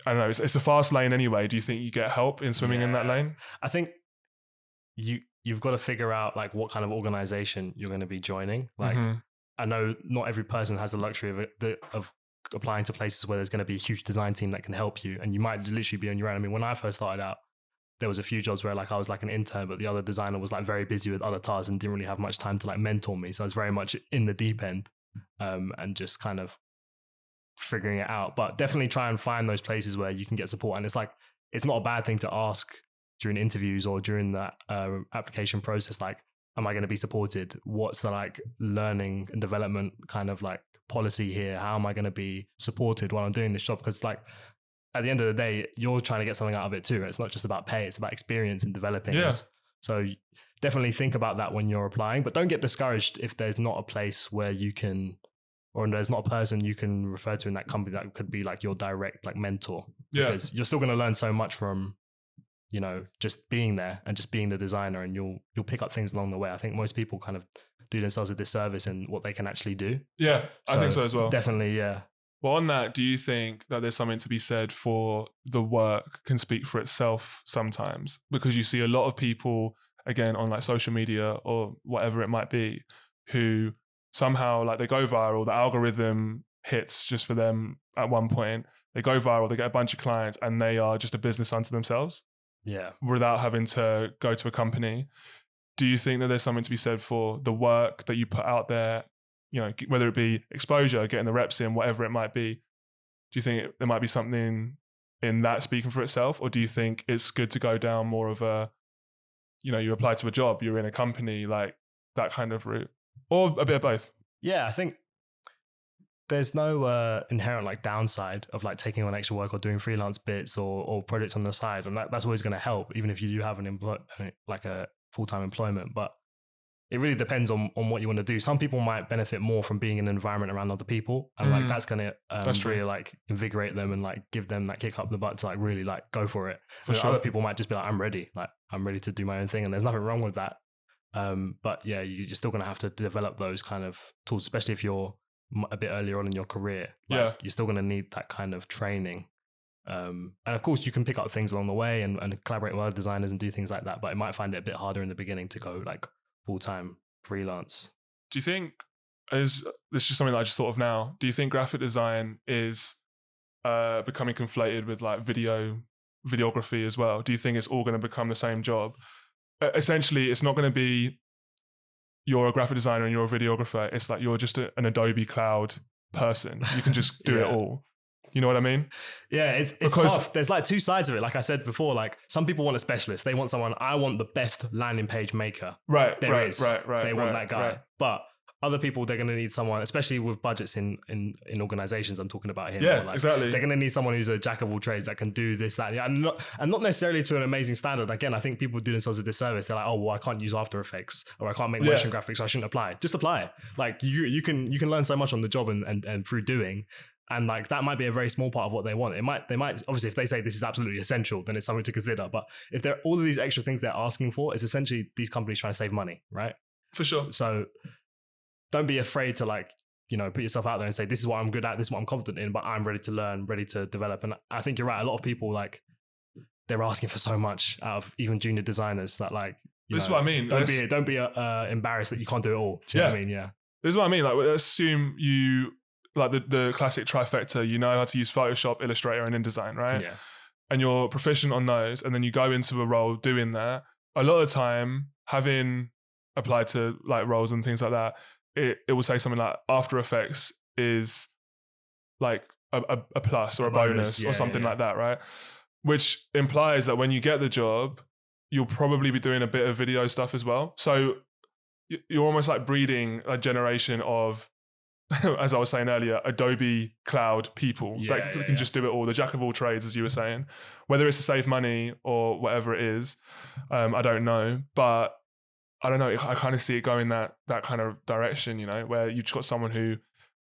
B: I don't know, it's a fast lane anyway. Do you think you get help in swimming in that lane?
A: I think you've got to figure out like what kind of organization you're going to be joining. Like, I know not every person has the luxury of applying to places where there's going to be a huge design team that can help you. And you might literally be on your own. I mean, when I first started out, there was a few jobs where like I was like an intern, but the other designer was like very busy with other tasks and didn't really have much time to like mentor me. So I was very much in the deep end, and just kind of figuring it out. But definitely try and find those places where you can get support. And it's like, it's not a bad thing to ask during interviews or during that application process. Like, am I going to be supported? What's the like learning and development kind of like policy here? How am I going to be supported while I'm doing this job? Because like, at the end of the day, you're trying to get something out of it too. It's not just about pay, it's about experience and developing.
B: Yeah.
A: So definitely think about that when you're applying, but don't get discouraged if there's not a place where you can, or there's not a person you can refer to in that company that could be like your direct like mentor. Because you're still going to learn so much from, you know, just being there and just being the designer, and you'll pick up things along the way. I think most people kind of do themselves a disservice in what they can actually do.
B: Yeah, I think so as well.
A: Definitely, yeah.
B: Well, on that, do you think that there's something to be said for the work can speak for itself sometimes? Because you see a lot of people, again, on like social media or whatever it might be, who somehow like they go viral, the algorithm hits just for them at one point, they go viral, they get a bunch of clients, and they are just a business unto themselves.
A: Yeah.
B: Without having to go to a company. Do you think that there's something to be said for the work that you put out there? You know, whether it be exposure, getting the reps in, whatever it might be. Do you think there might be something in that speaking for itself? Or do you think it's good to go down more of a, you know, you apply to a job, you're in a company, like that kind of route? Or a bit of both?
A: Yeah, I think there's no inherent like downside of like taking on extra work or doing freelance bits or projects on the side. And that's always going to help, even if you do have like a full-time employment. But it really depends on what you want to do. Some people might benefit more from being in an environment around other people, and like that's going to really like invigorate them and like give them that kick up the butt to like really like go for it. For sure. Other people might just be like, I'm ready to do my own thing, and there's nothing wrong with that. But yeah, you're still going to have to develop those kind of tools, especially if you're a bit earlier on in your career. Like, you're still going to need that kind of training And of course, you can pick up things along the way and collaborate with other designers and do things like that. But it might find it a bit harder in the beginning to go like full-time freelance.
B: Do you think, this is just something that I just thought of now, do you think graphic design is becoming conflated with like videography as well? Do you think it's all going to become the same job? Essentially, it's not going to be you're a graphic designer and you're a videographer. It's like you're just an Adobe Cloud person. You can just do it all. You know what I mean?
A: Yeah, it's tough. There's like two sides of it. Like I said before, like some people want a specialist. They want someone, I want the best landing page maker.
B: Right.
A: They want that guy.
B: Right.
A: But other people, they're going to need someone, especially with budgets in organizations I'm talking about here.
B: Yeah,
A: like,
B: exactly.
A: They're going to need someone who's a jack of all trades that can do this, that, and not necessarily to an amazing standard. Again, I think people do themselves a disservice. They're like, oh, well, I can't use After Effects or I can't make motion graphics, so I shouldn't apply. Just apply. Like you can learn so much on the job and through doing. And like that might be a very small part of what they want. They might obviously, if they say this is absolutely essential, then it's something to consider. But if they're all of these extra things they're asking for, it's essentially these companies trying to save money, right?
B: For sure.
A: So don't be afraid to like, put yourself out there and say, this is what I'm good at, this is what I'm confident in, but I'm ready to learn, ready to develop. And I think you're right. A lot of people like they're asking for so much out of even junior designers that like,
B: this is what I mean.
A: Don't be embarrassed that you can't do it all. Do you know what I mean? Yeah.
B: This is what I mean. Like, let's assume you like the classic trifecta. You know how to use Photoshop, Illustrator, and InDesign, right?
A: Yeah.
B: And you're proficient on those, and then you go into a role doing that. A lot of the time, having applied to like roles and things like that, it will say something like After Effects is like a plus or a bonus or something like that, right? Which implies that when you get the job, you'll probably be doing a bit of video stuff as well. So you're almost like breeding a generation of, as I was saying earlier, Adobe Cloud people that can just do it all, the jack of all trades, as you were saying. Whether it's to save money or whatever it is, I don't know. But I don't know, I kind of see it going that kind of direction, where you've just got someone who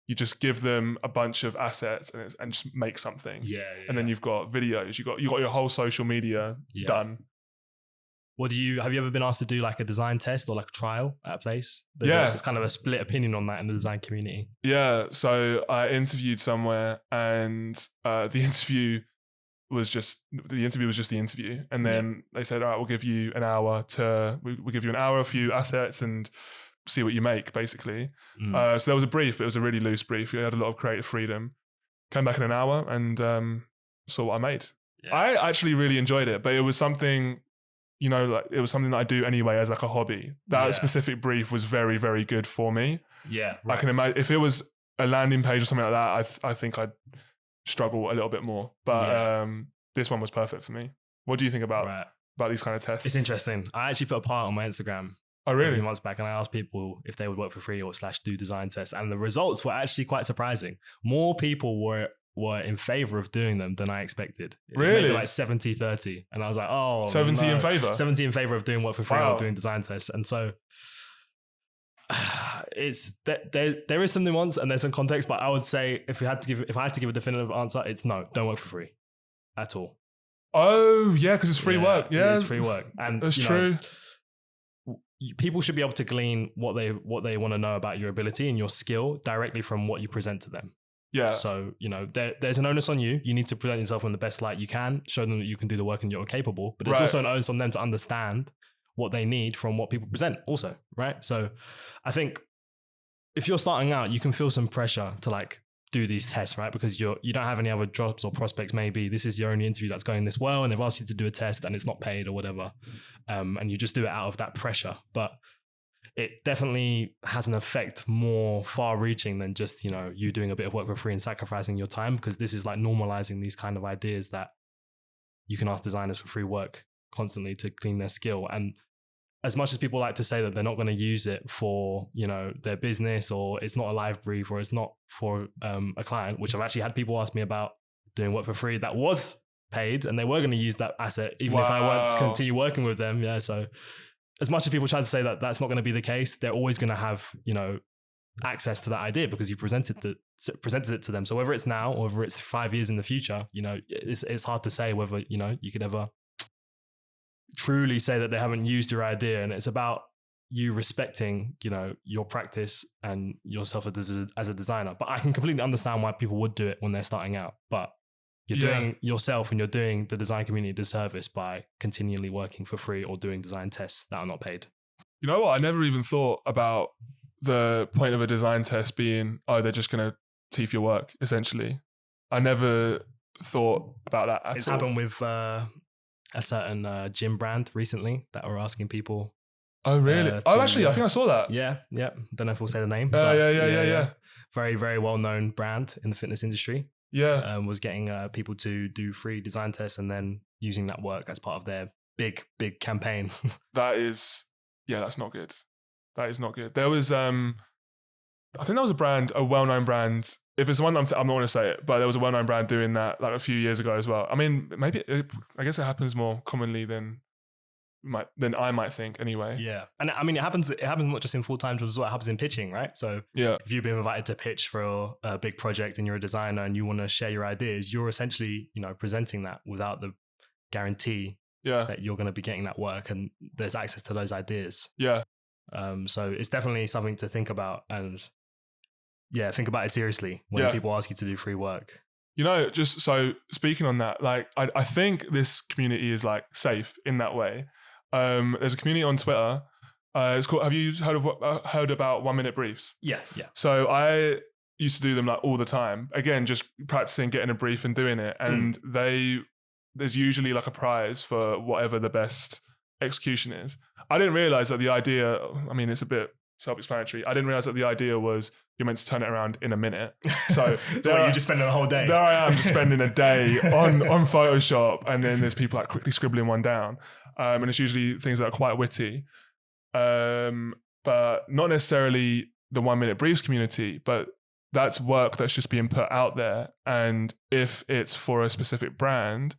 B: you just give them a bunch of assets and just make something. And then you've got videos, you've got your whole social media done.
A: Have you ever been asked to do like a design test or like a trial at a place? There's kind of a split opinion on that in the design community.
B: Yeah, so I interviewed somewhere and the interview was just the interview. And then they said, all right, we'll give you an hour we'll give you an hour, a few assets and see what you make, basically. So there was a brief, but it was a really loose brief. We had a lot of creative freedom. Came back in an hour and saw what I made. Yeah. I actually really enjoyed it, but it was something, like it was something that I do anyway as like a hobby. That specific brief was very, very good for me.
A: Yeah.
B: Right. I can imagine if it was a landing page or something like that, I think I'd struggle a little bit more. But this one was perfect for me. What do you think about these kind of tests?
A: It's interesting. I actually put a part on my Instagram
B: a few
A: months back, and I asked people if they would work for free or / do design tests, and the results were actually quite surprising. More people were in favor of doing them than I expected. It was maybe like 70-30. And I was like, oh,
B: 70 in favor?
A: 70 in favor of doing work for free or doing design tests. And so there is some nuance and there's some context, but I would say if I had to give a definitive answer, it's no, don't work for free at all.
B: Oh yeah, because it's free work. Yeah,
A: it's free work. And
B: that's true.
A: People should be able to glean what they want to know about your ability and your skill directly from what you present to them.
B: Yeah.
A: So, there's an onus on you. You need to present yourself in the best light you can, show them that you can do the work and you're capable. But there's also an onus on them to understand what they need from what people present also, right? So I think if you're starting out, you can feel some pressure to like do these tests, right? Because you don't have any other jobs or prospects. Maybe this is your only interview that's going this well and they've asked you to do a test and it's not paid or whatever. And you just do it out of that pressure. But it definitely has an effect more far-reaching than just, you doing a bit of work for free and sacrificing your time, because this is like normalizing these kind of ideas that you can ask designers for free work constantly to clean their skill. And as much as people like to say that they're not going to use it for, their business, or it's not a live brief, or it's not for a client, which I've actually had people ask me about doing work for free that was paid and they were going to use that asset even if I weren't to continue working with them. Yeah, so as much as people try to say that that's not going to be the case, they're always going to have, access to that idea because you presented it to them. So whether it's now or whether it's 5 years in the future, it's hard to say whether, you could ever truly say that they haven't used your idea. And it's about you respecting, your practice and yourself as a designer. But I can completely understand why people would do it when they're starting out. But You're doing yourself and you're doing the design community a disservice by continually working for free or doing design tests that are not paid.
B: You know what? I never even thought about the point of a design test being, oh, they're just going to teeth your work, essentially. I never thought about that at all.
A: It's happened with a certain gym brand recently that were asking people.
B: Oh, really? Actually, I think I saw that.
A: Yeah. Don't know if we'll say the name.
B: Yeah.
A: Very, very well-known brand in the fitness industry.
B: Yeah.
A: Was getting people to do free design tests and then using that work as part of their big campaign.
B: That's not good. That is not good. There was, I think there was a well-known brand. If it's the one I'm not going to say it, but there was a well-known brand doing that like a few years ago as well. I mean, I guess it happens more commonly than I might think anyway.
A: Yeah. And I mean, it happens not just in full-time jobs as well, it happens in pitching, right? So if you've been invited to pitch for a big project and you're a designer and you want to share your ideas, you're essentially, presenting that without the guarantee that you're going to be getting that work and there's access to those ideas.
B: Yeah.
A: So it's definitely something to think about and think about it seriously when people ask you to do free work.
B: Just so speaking on that, like I think this community is like safe in that way. There's a community on Twitter. It's called. Have you heard about 1 minute briefs?
A: Yeah.
B: So I used to do them like all the time. Again, just practicing getting a brief and doing it. And there's usually like a prize for whatever the best execution is. I didn't realize that the idea. I mean, it's a bit self-explanatory. I didn't realize that the idea was you're meant to turn it around in a minute. So
A: you just spending a whole day.
B: There I am, just spending a day on Photoshop, and then there's people like quickly scribbling one down. And it's usually things that are quite witty, but not necessarily the 1 minute briefs community, but that's work that's just being put out there. And if it's for a specific brand,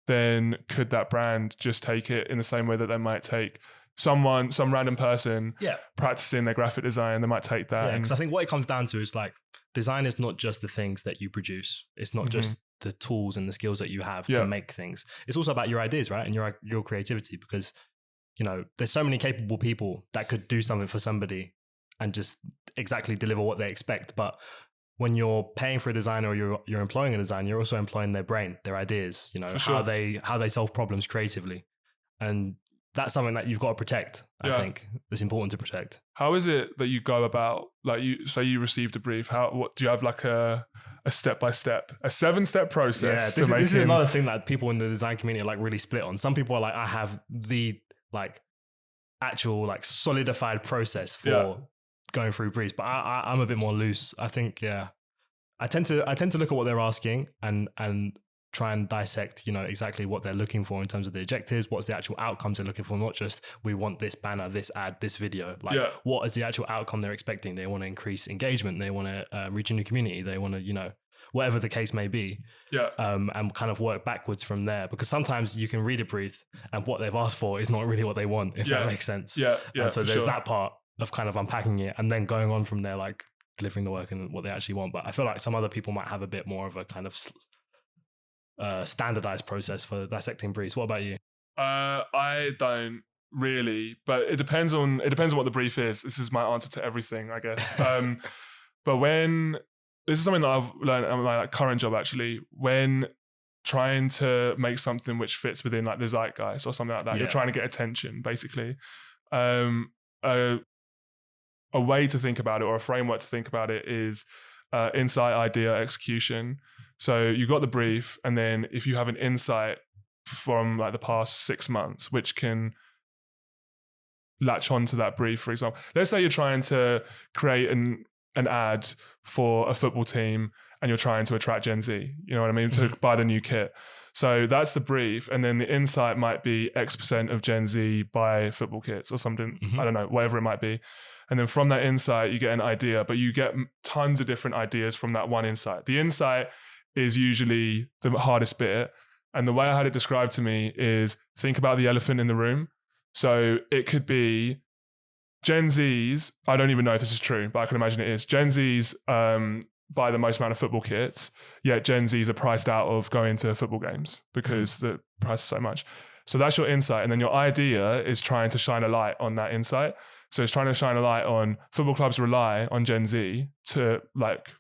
B: then could that brand just take it in the same way that they might take some random person practicing their graphic design? They might take that.
A: Because I think what it comes down to is like design is not just the things that you produce. It's not just the tools and the skills that you have to make things. It's also about your ideas, right? And your creativity, because there's so many capable people that could do something for somebody and just exactly deliver what they expect. But when you're paying for a designer or you're employing a designer, you're also employing their brain, their ideas, how they solve problems creatively. And that's something that you've got to protect. I think it's important to protect.
B: How is it that you go about, like, you say you received a brief? What do you have, like a step-by-step, a 7-step process?
A: This is another thing that people in the design community are like really split on. Some people are like, I have the like actual like solidified process for going through briefs, but I'm a bit more loose. I think I tend to look at what they're asking and try and dissect, exactly what they're looking for in terms of the objectives. What's the actual outcomes they're looking for? Not just we want this banner, this ad, this video. What is the actual outcome they're expecting? They want to increase engagement. They want to reach a new community. They want to, whatever the case may be. And kind of work backwards from there. Because sometimes you can read a brief and what they've asked for is not really what they want, if that makes sense. And so there's that part of kind of unpacking it and then going on from there, like delivering the work and what they actually want. But I feel like some other people might have a bit more of a kind of standardized process for dissecting briefs. What about you?
B: I don't really, but it depends on what the brief is. This is my answer to everything, I guess. But this is something that I've learned in my current job, actually, when trying to make something which fits within like the zeitgeist or something like that, you're trying to get attention, basically. A way to think about it, or a framework to think about it, is insight, idea, execution. So you got the brief, and then if you have an insight from like the past 6 months, which can latch onto that brief, for example, let's say you're trying to create an ad for a football team and you're trying to attract Gen Z, you know what I mean, to buy the new kit. So that's the brief. And then the insight might be X% of Gen Z buy football kits or something. I don't know, whatever it might be. And then from that insight, you get an idea, but you get tons of different ideas from that one insight. The insight is usually the hardest bit. And the way I had it described to me is think about the elephant in the room. So it could be Gen Zs, I don't even know if this is true, but I can imagine it is. Gen Zs buy the most amount of football kits, yet Gen Zs are priced out of going to football games because the price is so much. So that's your insight. And then your idea is trying to shine a light on that insight. So it's trying to shine a light on football clubs rely on Gen Z to like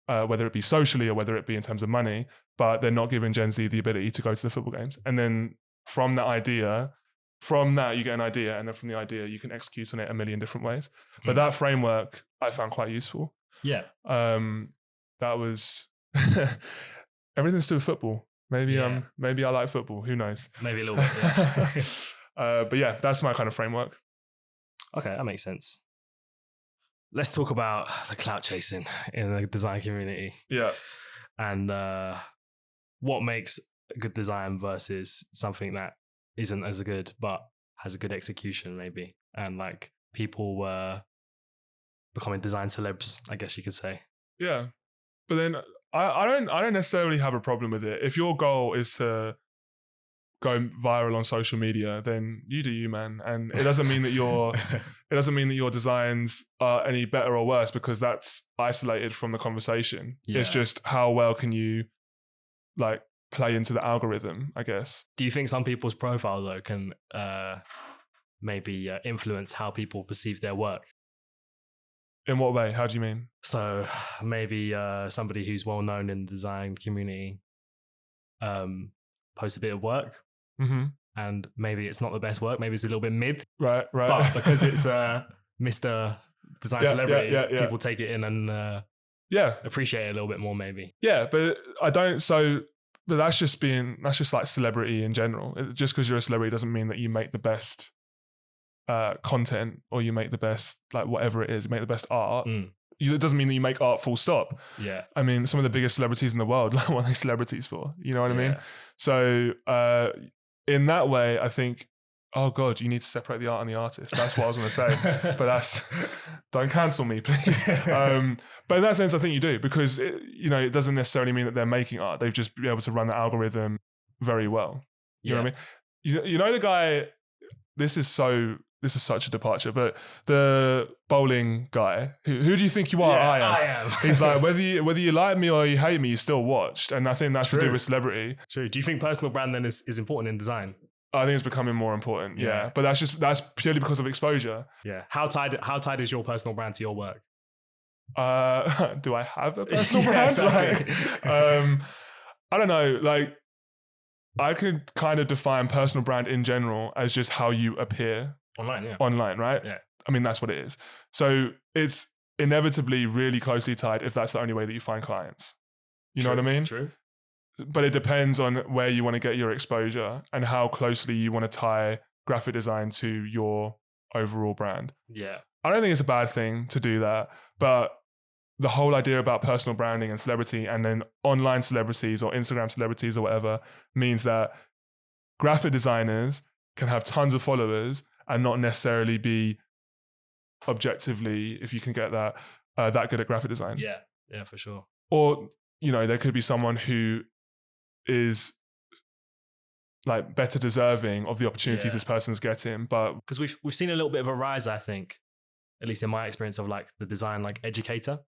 B: whether it be socially or whether it be in terms of money, but they're not giving Gen Z the ability to go to the football games. And then from that you get an idea, and then from the idea you can execute on it a million different ways. But that framework I found quite useful.
A: Yeah.
B: That was everything's to do with football. Maybe I like football. Who knows?
A: Maybe a little bit. Yeah.
B: But yeah, that's my kind of framework.
A: Okay, that makes sense. Let's talk about the clout chasing in the design community.
B: Yeah.
A: And what makes a good design versus something that isn't as good but has a good execution, maybe. And like people were becoming design celebs, I guess you could say.
B: Yeah. But then I don't necessarily have a problem with it. If your goal is to go viral on social media, then you do you, man. And it doesn't mean that your designs are any better or worse because that's isolated from the conversation. Yeah. It's just how well can you like play into the algorithm, I guess.
A: Do you think some people's profile though can maybe influence how people perceive their work?
B: In what way? How do you mean?
A: So maybe somebody who's well known in the design community posts a bit of work, and maybe it's not the best work. Maybe it's a little bit mid,
B: right.
A: But because it's Mr. Design Celebrity, people take it in and appreciate it a little bit more, maybe.
B: Yeah, but I don't. But that's just like celebrity in general. Just because you're a celebrity doesn't mean that you make the best content or you make the best, like whatever it is, you make the best art. It doesn't mean that you make art full stop.
A: Yeah.
B: I mean, some of the biggest celebrities in the world, like what are they celebrities for? You know what I mean? So in that way, I think, oh God, you need to separate the art and the artist. That's what I was going to say. But don't cancel me, please. But in that sense, I think you do, because it doesn't necessarily mean that they're making art. They've just been able to run the algorithm very well. You know what I mean? You know the guy, this is such a departure, but the bowling guy, who do you think you are?
A: I am.
B: He's like, whether you like me or you hate me, you still watched. And I think that's to do with celebrity.
A: True. Do you think personal brand then is important in design?
B: I think it's becoming more important. Yeah. But that's purely because of exposure.
A: Yeah. How tied is your personal brand to your work?
B: Do I have a personal brand?
A: Exactly.
B: I don't know. Like, I could kind of define personal brand in general as just how you appear online, right?
A: Yeah.
B: I mean, that's what it is. So it's inevitably really closely tied if that's the only way that you find clients. You know what I mean?
A: True.
B: But it depends on where you want to get your exposure and how closely you want to tie graphic design to your overall brand.
A: Yeah.
B: I don't think it's a bad thing to do that, but the whole idea about personal branding and celebrity and then online celebrities or Instagram celebrities or whatever means that graphic designers can have tons of followers and not necessarily be objectively, if you can get that, that good at graphic design.
A: Yeah, for sure.
B: Or, there could be someone who is like better deserving of the opportunities this person's getting, but
A: because we've seen a little bit of a rise, I think, at least in my experience, of like the design like educator.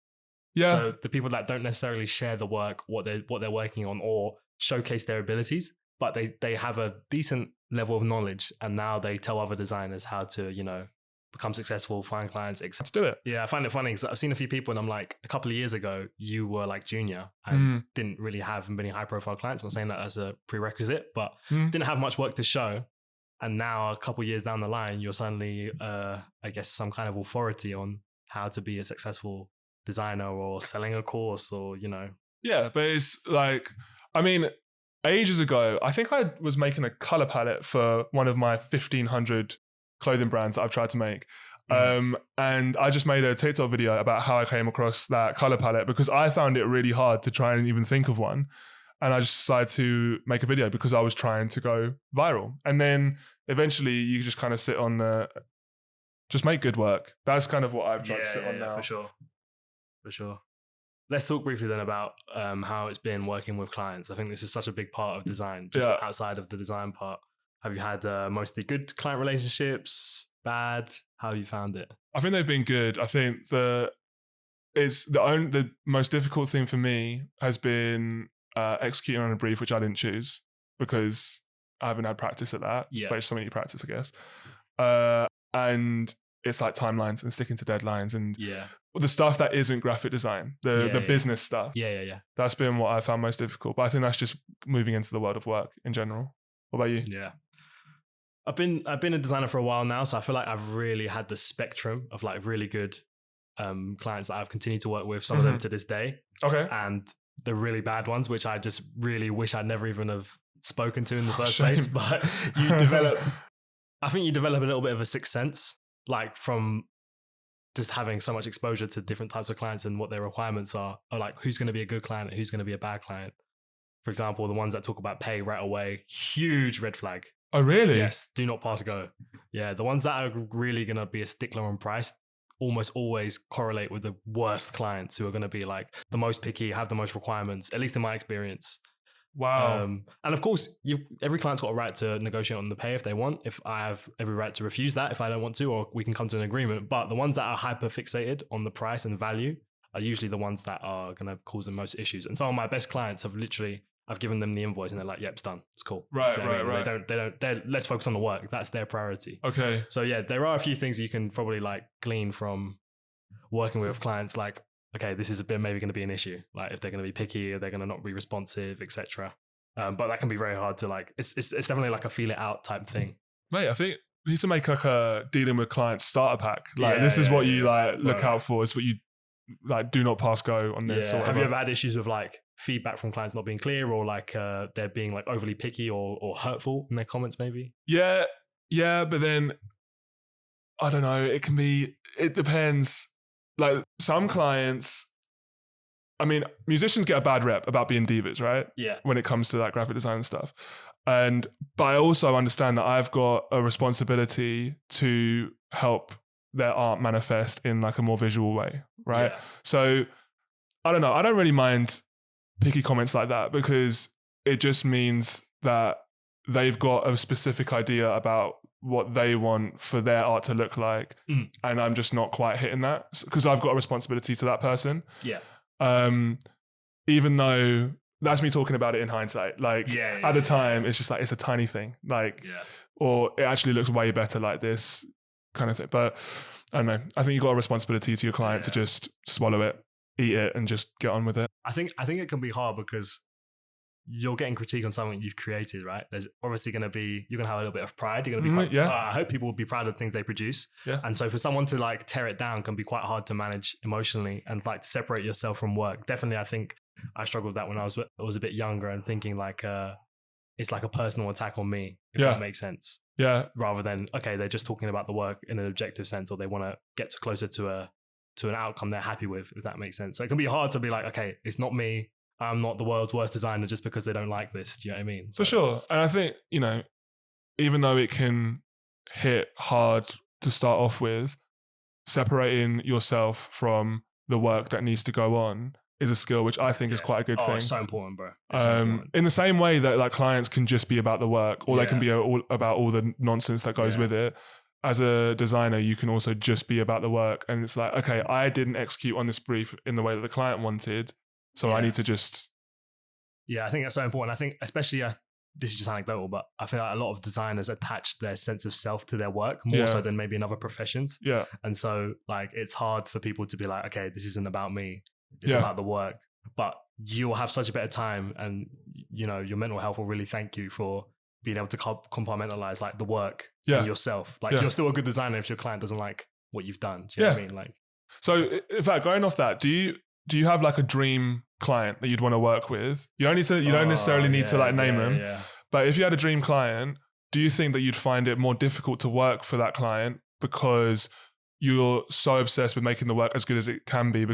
B: Yeah.
A: So the people that don't necessarily share the work, what they're working on, or showcase their abilities, but they have a decent level of knowledge, and now they tell other designers how to become successful, find clients, etc.
B: Let's do it.
A: Yeah, I find it funny because I've seen a few people and I'm like, a couple of years ago, you were like junior and didn't really have many high profile clients. I'm not saying that as a prerequisite, but didn't have much work to show. And now a couple of years down the line, you're suddenly, I guess, some kind of authority on how to be a successful designer or selling a course or,
B: Yeah, but it's like, I mean, ages ago, I think I was making a color palette for one of my 1,500 clothing brands that I've tried to make. And I just made a TikTok video about how I came across that color palette because I found it really hard to try and even think of one. And I just decided to make a video because I was trying to go viral. And then eventually you just kind of sit on just make good work. That's kind of what I've tried to sit on now.
A: For sure. Let's talk briefly then about how it's been working with clients. I think this is such a big part of design, just outside of the design part. Have you had mostly good client relationships, bad? How have you found it?
B: I think they've been good. I think the most difficult thing for me has been executing on a brief, which I didn't choose because I haven't had practice at that.
A: Yeah.
B: But it's something you practice, I guess. And it's like timelines and sticking to deadlines and
A: Yeah.
B: the stuff that isn't graphic design, the business stuff.
A: Yeah.
B: That's been what I found most difficult. But I think that's just moving into the world of work in general. What about you?
A: Yeah. I've been a designer for a while now, so I feel like I've really had the spectrum of like really good clients that I've continued to work with, some of them to this day.
B: Okay.
A: And the really bad ones, which I just really wish I'd never even have spoken to in the first place. But I think you develop a little bit of a sixth sense, like from just having so much exposure to different types of clients and what their requirements are, or like who's going to be a good client and who's going to be a bad client. For example, the ones that talk about pay right away, huge red flag.
B: Oh, really?
A: Yes, do not pass go. Yeah, the ones that are really going to be a stickler on price almost always correlate with the worst clients who are going to be like the most picky, have the most requirements, at least in my experience.
B: Wow.
A: And of course, every client's got a right to negotiate on the pay if they want. If I have every right to refuse that if I don't want to, or we can come to an agreement. But the ones that are hyper fixated on the price and value are usually the ones that are going to cause the most issues. And some of my best clients have literally, I've given them the invoice and they're like, yep, it's done. It's cool.
B: Right.
A: Let's focus on the work. That's their priority.
B: Okay.
A: So yeah, there are a few things you can probably like glean from working with clients. Like, okay, this is maybe going to be an issue. Like if they're going to be picky, or they're going to not be responsive, etc. But that can be very hard to like, it's definitely like a feel it out type thing.
B: Mate, I think we need to make like a dealing with clients starter pack. Like this is what you like look out for. It's what you like do not pass go on this.
A: Yeah.
B: Or
A: Have you ever had issues with like feedback from clients not being clear, or like they're being like overly picky or hurtful in their comments maybe?
B: Yeah, but then I don't know, it depends. Like some clients, I mean, musicians get a bad rep about being divas, right?
A: Yeah.
B: When it comes to that graphic design and stuff. But I also understand that I've got a responsibility to help their art manifest in like a more visual way, right?
A: Yeah.
B: So I don't know. I don't really mind picky comments like that because it just means that they've got a specific idea about what they want for their art to look like. And I'm just not quite hitting that because I've got a responsibility to that person.
A: Yeah.
B: Even though that's me talking about it in hindsight. Like at the time, it's just like, it's a tiny thing. Like, or it actually looks way better like this kind of thing. But I don't know. I think you've got a responsibility to your client to just swallow it, eat it, and just get on with it.
A: I think it can be hard because you're getting critique on something you've created, right? There's obviously you're going to have a little bit of pride. You're going to be I hope people will be proud of the things they produce. Yeah. And so for someone to like tear it down can be quite hard to manage emotionally and like to separate yourself from work. Definitely, I think I struggled with that when I was a bit younger and thinking like it's like a personal attack on me, if that makes sense. Yeah. Rather than, okay, they're just talking about the work in an objective sense, or they want to get closer to an outcome they're happy with, if that makes sense. So it can be hard to be like, okay, it's not me. I'm not the world's worst designer just because they don't like this. Do you know what I mean? So,
B: for sure. And I think, even though it can hit hard to start off with, separating yourself from the work that needs to go on is a skill which I think is quite a good thing.
A: It's so important, bro. So important.
B: In the same way that like clients can just be about the work, or they can be all about all the nonsense that goes with it. As a designer, you can also just be about the work. And it's like, okay, I didn't execute on this brief in the way that the client wanted, so I need to just...
A: Yeah, I think that's so important. I think especially, this is just anecdotal, but I feel like a lot of designers attach their sense of self to their work more so than maybe in other professions. Yeah. And so like, it's hard for people to be like, okay, this isn't about me. It's about the work. But you'll have such a better time, and your mental health will really thank you for being able to compartmentalize like the work and yourself. Like you're still a good designer if your client doesn't like what you've done. Do you know what I mean? Like,
B: so in fact, going off that, do you have like a dream client that you'd want to work with? You don't necessarily need to like name them. Yeah. But if you had a dream client, do you think that you'd find it more difficult to work for that client because you're so obsessed with making the work as good as it can be?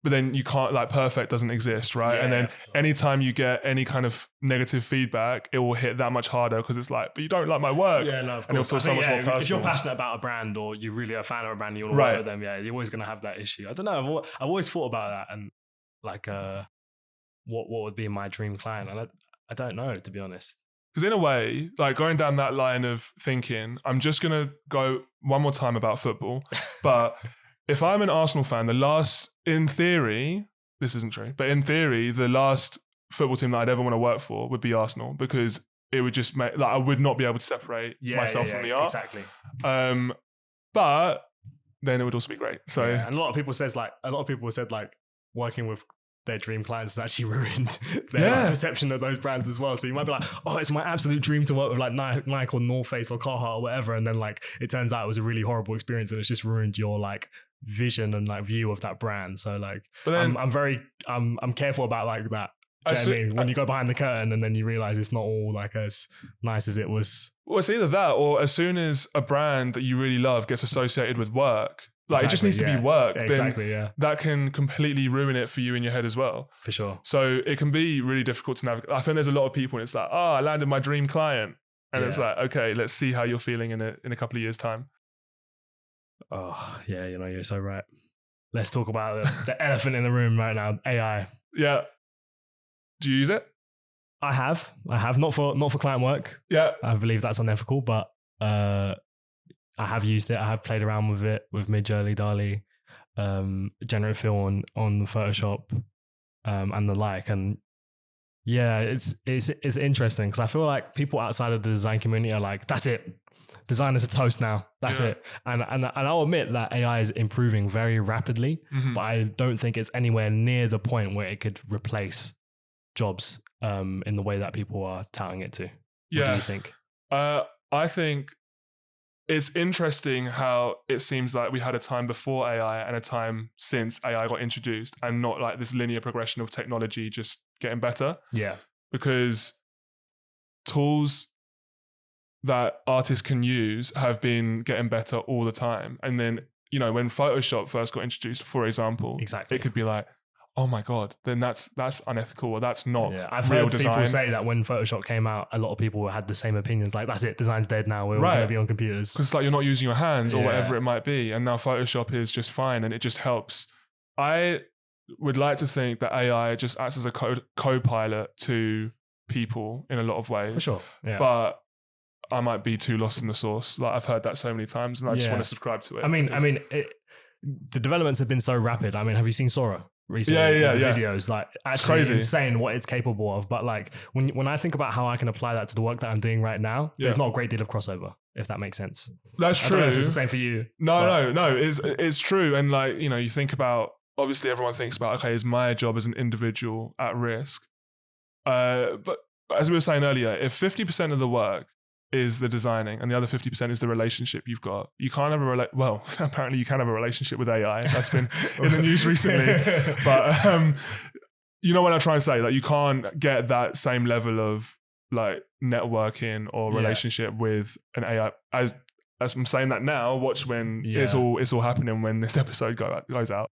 B: But then you can't, like, perfect doesn't exist, right? And then anytime you get any kind of negative feedback, it will hit that much harder because it's like, but you don't like my work.
A: Yeah, no, of course.
B: And it'll feel so much more personal.
A: If you're passionate about a brand, or you're really a fan of a brand and you want to work with them, you're always going to have that issue. I don't know. I've always thought about that, and like, what would be my dream client? And I don't know, to be honest.
B: Because in a way, like going down that line of thinking, I'm just going to go one more time about football, but... If I'm an Arsenal fan, in theory, this isn't true, but in theory, the last football team that I'd ever want to work for would be Arsenal, because it would just make, like, I would not be able to separate myself from the art.
A: Exactly.
B: but then it would also be great. So
A: and a lot of people said like working with their dream clients has actually ruined their perception of those brands as well. So you might be like, oh, it's my absolute dream to work with like Nike or North Face or Carhartt or whatever, and then like it turns out it was a really horrible experience and it's just ruined your like vision and like view of that brand. So like, but then I'm careful about like that. Do you know what I mean? When you go behind the curtain and then you realize it's not all like as nice as it was.
B: Well, it's either that or as soon as a brand that you really love gets associated with work, like it just needs to be work.
A: Yeah, exactly,
B: that can completely ruin it for you in your head as well.
A: For sure.
B: So it can be really difficult to navigate. I think there's a lot of people and it's like, oh, I landed my dream client. And it's like, okay, let's see how you're feeling in a couple of years' time.
A: Oh, yeah, you know, you're so right. Let's talk about the elephant in the room right now, AI.
B: Yeah. Do you use it?
A: I have not for client work.
B: Yeah.
A: I believe that's unethical, but I have used it. I have played around with it with Midjourney, DALL-E, generative fill on Photoshop, and the like. And yeah, it's interesting because I feel like people outside of the design community are like, that's it. Design is a toast now. That's it. And I'll admit that AI is improving very rapidly, but I don't think it's anywhere near the point where it could replace jobs in the way that people are touting it to. What do you think?
B: I think it's interesting how it seems like we had a time before AI and a time since AI got introduced and not like this linear progression of technology just getting better.
A: Yeah.
B: Because tools that artists can use have been getting better all the time. And then, you know, when Photoshop first got introduced, for example, it could be like, oh my God, then that's unethical or that's not
A: I've
B: real
A: heard
B: design.
A: People say that when Photoshop came out, a lot of people had the same opinions, like, that's it, design's dead now, we're all going to be on computers.
B: Because like you're not using your hands or whatever it might be. And now Photoshop is just fine and it just helps. I would like to think that AI just acts as a co-pilot to people in a lot of ways.
A: For sure. Yeah.
B: But I might be too lost in the sauce. Like I've heard that so many times and I just want to subscribe to it.
A: I mean, the developments have been so rapid. I mean, have you seen Sora recently?
B: Yeah.
A: Videos, like actually it's insane what it's capable of. But like when I think about how I can apply that to the work that I'm doing right now, there's not a great deal of crossover, if that makes sense.
B: That's true.
A: I don't know if it's the same for you.
B: No. It's true. And like, you know, you think about, obviously everyone thinks about, okay, is my job as an individual at risk? But as we were saying earlier, if 50% of the work is the designing and the other 50% is the relationship you've got, you can't have apparently you can have a relationship with AI. That's been in the news recently. But you know what I'm trying to say? Like you can't get that same level of like networking or relationship with an AI. As I'm saying that now, watch when it's all happening when this episode goes out.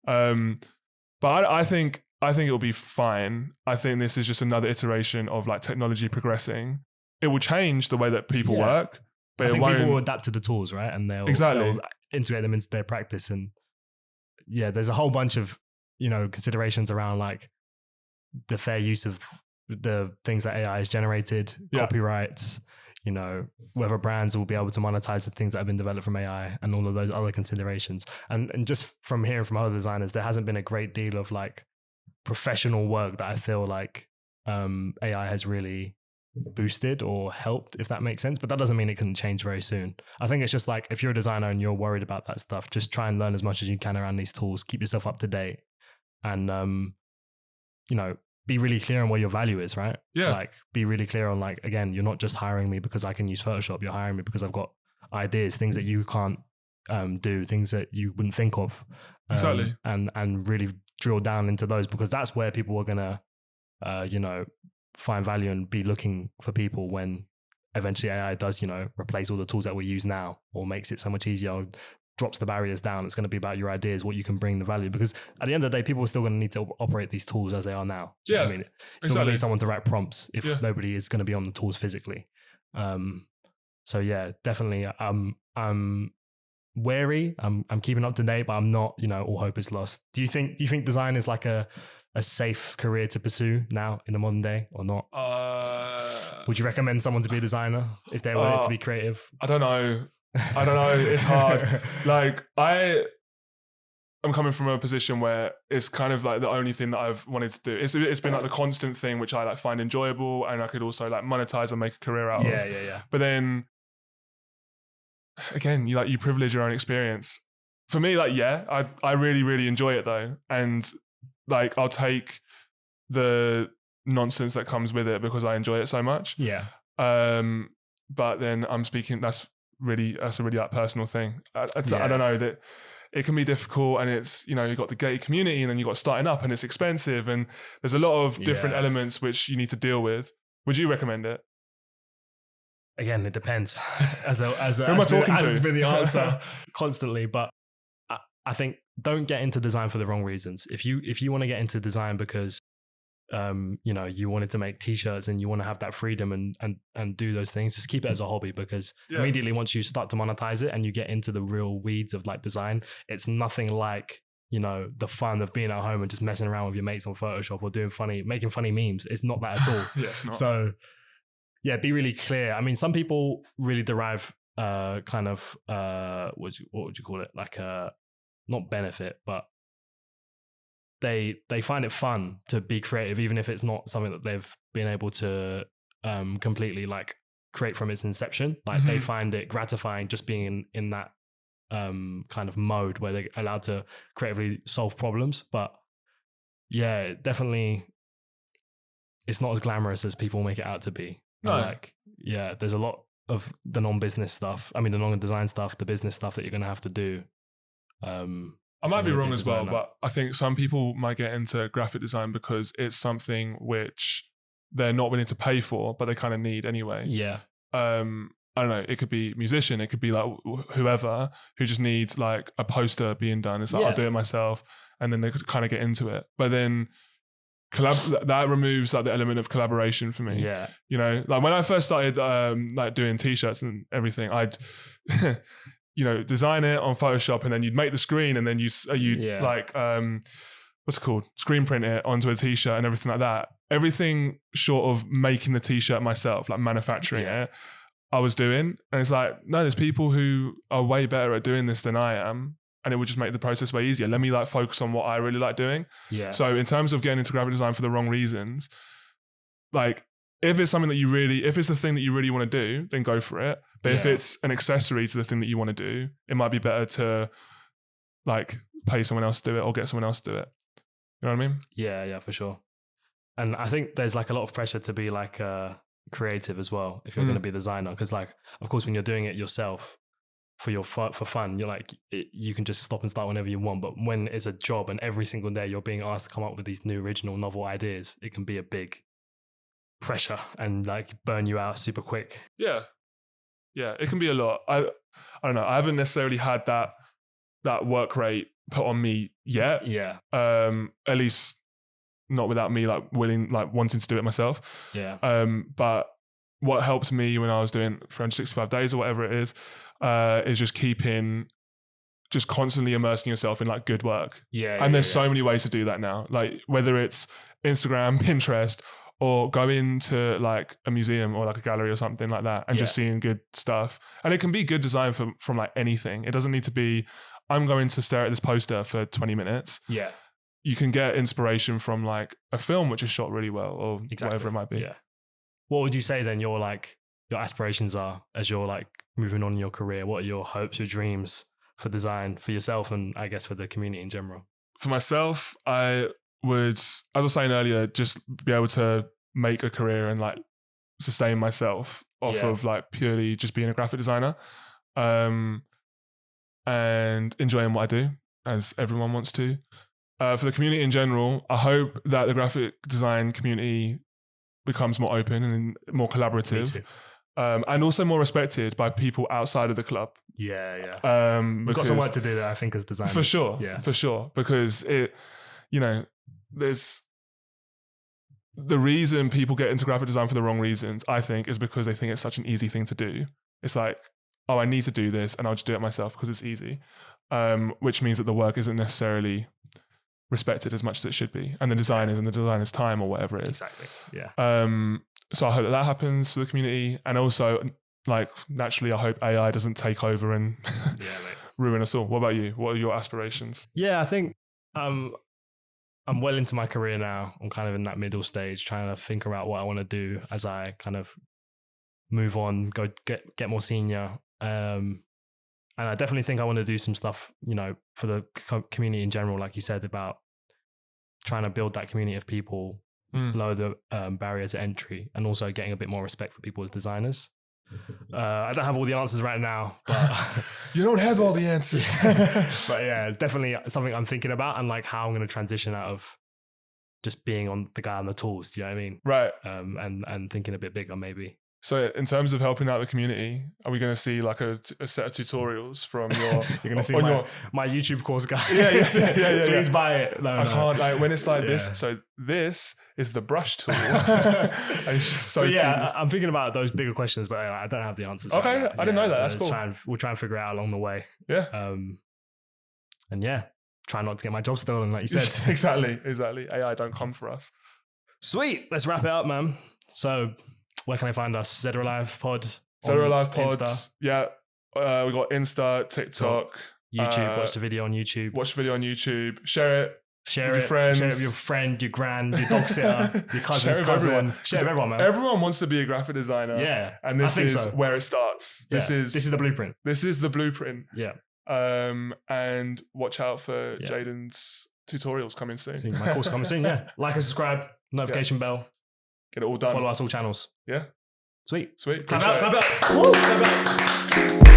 B: But I think it'll be fine. I think this is just another iteration of like technology progressing. It will change the way that people work, but
A: I think people will adapt to the tools, right? And they'll integrate them into their practice. And there's a whole bunch of, you know, considerations around like the fair use of the things that AI has generated, copyrights, you know, whether brands will be able to monetize the things that have been developed from AI and all of those other considerations. And just from hearing from other designers, there hasn't been a great deal of like professional work that I feel like AI has really boosted or helped, if that makes sense. But that doesn't mean it can change very soon. I think it's just like, if you're a designer and you're worried about that stuff, just try and learn as much as you can around these tools, keep yourself up to date, and you know, be really clear on where your value is, right? Like be really clear on like, again, you're not just hiring me because I can use Photoshop, you're hiring me because I've got ideas, things that you can't do, things that you wouldn't think of, and really drill down into those, because that's where people are gonna you know, find value and be looking for people when eventually AI does, you know, replace all the tools that we use now or makes it so much easier, or drops the barriers down. It's going to be about your ideas, what you can bring the value, because at the end of the day, people are still going to need to operate these tools as they are now. Do you know what I mean? Still going to need someone to write prompts if nobody is going to be on the tools physically. So yeah, definitely. I'm wary. I'm keeping up to date, but I'm not, you know, all hope is lost. Do you think design is like a safe career to pursue now in the modern day, or not? Would you recommend someone to be a designer if they were to be creative?
B: I don't know. It's hard. Like I'm coming from a position where it's kind of like the only thing that I've wanted to do. It's been like the constant thing which I like find enjoyable, and I could also like monetize and make a career out of.
A: Yeah.
B: But then again, you privilege your own experience. For me, like, yeah, I really, really enjoy it though. And like, I'll take the nonsense that comes with it because I enjoy it so much.
A: Yeah.
B: But then I'm speaking, that's a really like personal thing. I don't know, that it can be difficult, and it's, you know, you've got the gated community and then you've got starting up and it's expensive and there's a lot of different elements which you need to deal with. Would you recommend it?
A: Again, it depends. Who
B: am I talking to?
A: Has been the answer constantly, but I think don't get into design for the wrong reasons. If you want to get into design because you know, you wanted to make t-shirts and you want to have that freedom and do those things, just keep it as a hobby, because immediately once you start to monetize it and you get into the real weeds of like design, it's nothing like, you know, the fun of being at home and just messing around with your mates on Photoshop or making funny memes. It's not that at all.
B: Yeah, it's not.
A: So yeah, be really clear. I mean, some people really derive kind of what would you call it? Like not benefit, but they find it fun to be creative, even if it's not something that they've been able to completely like create from its inception. Like they find it gratifying just being in that kind of mode where they're allowed to creatively solve problems. But yeah, definitely it's not as glamorous as people make it out to be.
B: No.
A: Like, yeah, there's a lot of the non-business stuff. I mean, the non-design stuff, the business stuff that you're going to have to do.
B: I might be wrong as well, but I think some people might get into graphic design because it's something which they're not willing to pay for, but they kind of need anyway.
A: Yeah.
B: I don't know. It could be musician. It could be like whoever who just needs like a poster being done. It's like, I'll do it myself. And then they could kind of get into it. But then that removes like the element of collaboration for me.
A: Yeah.
B: You know, like when I first started like doing t-shirts and everything, I'd you know, design it on Photoshop, and then you'd make the screen, and then you like what's it called, screen print it onto a t-shirt and everything like that. Everything short of making the t-shirt myself, like manufacturing it, I was doing. And it's like, no, there's people who are way better at doing this than I am, and it would just make the process way easier. Let me like focus on what I really like doing. Yeah. So in terms of getting into graphic design for the wrong reasons, like if it's something that if it's the thing that you really want to do, then go for it. But if it's an accessory to the thing that you want to do, it might be better to like pay someone else to do it or get someone else to do it. You know what I mean? Yeah,
A: for sure. And I think there's like a lot of pressure to be like creative as well if you're going to be a designer, because like, of course, when you're doing it yourself for fun, you're like, you can just stop and start whenever you want. But when it's a job and every single day you're being asked to come up with these new original novel ideas, it can be a big pressure and like burn you out super quick.
B: Yeah, it can be a lot. I don't know. I haven't necessarily had that work rate put on me yet.
A: Yeah.
B: At least not without me like wanting to do it myself.
A: Yeah.
B: But what helped me when I was doing 365 days or whatever it is just constantly immersing yourself in like good work.
A: Yeah.
B: And there's so many ways to do that now. Like whether it's Instagram, Pinterest, or go into like a museum or like a gallery or something like that and just seeing good stuff. And it can be good design from like anything. It doesn't need to be, I'm going to stare at this poster for 20 minutes.
A: Yeah.
B: You can get inspiration from like a film which is shot really well or whatever it might be.
A: Yeah. What would you say then your aspirations are as you're like moving on in your career? What are your hopes, your dreams for design, for yourself and I guess for the community in general?
B: For myself, I would, as I was saying earlier, just be able to make a career and like sustain myself off of like purely just being a graphic designer, and enjoying what I do as everyone wants to. For the community in general, I hope that the graphic design community becomes more open and more collaborative. And also more respected by people outside of the club.
A: Yeah. We've got some work to do there, I think, as designers.
B: For sure. Because there's the reason people get into graphic design for the wrong reasons, I think, is because they think it's such an easy thing to do. It's like, oh, I need to do this and I'll just do it myself because it's easy. Which means that the work isn't necessarily respected as much as it should be. And the designer's time or whatever it is.
A: Exactly. Yeah.
B: So I hope that happens for the community. And also, like, naturally, I hope AI doesn't take over and ruin us all. What about you? What are your aspirations?
A: Yeah, I think I'm well into my career now. I'm kind of in that middle stage, trying to think about what I want to do as I kind of move on, go get more senior. And I definitely think I want to do some stuff, you know, for the community in general, like you said, about trying to build that community of people, lower the barrier to entry, and also getting a bit more respect for people as designers. I don't have all the answers right now, but
B: you don't have all the answers.
A: But yeah, it's definitely something I'm thinking about, and like how I'm going to transition out of just being on the guy on the tools. Do you know what I mean?
B: Right.
A: And thinking a bit bigger, maybe.
B: So in terms of helping out the community, are we going to see like a set of tutorials from your...
A: You're going to see my YouTube course, guys.
B: Yeah.
A: Please buy it. No,
B: I can't, like, when it's like this. So this is the brush tool. And it's just so tedious.
A: I'm thinking about those bigger questions, but I don't have the answers.
B: Okay, I didn't know that. That's cool.
A: We'll try and figure it out along the way.
B: Yeah.
A: And yeah, try not to get my job stolen, like you said.
B: Exactly. AI don't come for us.
A: Sweet. Let's wrap it up, man. So... where can I find us? zedoralivepod.
B: zedoralivepod.
A: Insta.
B: Yeah. We got Insta, TikTok.
A: YouTube. Watch the video on YouTube.
B: Share it.
A: Share
B: with
A: it.
B: Your friends.
A: Share it with your friend, your gran, your dog sitter, your cousin's cousin. Share it with everyone, man.
B: Everyone wants to be a graphic designer.
A: Yeah.
B: And this is where it starts.
A: This is the blueprint.
B: This is the blueprint.
A: Yeah.
B: And watch out for Jaden's tutorials coming soon.
A: My course coming soon, yeah. Like and subscribe, notification bell.
B: Get it all done.
A: Follow us all channels.
B: Yeah.
A: Sweet.
B: Clap
A: out.
B: Woo, clap out.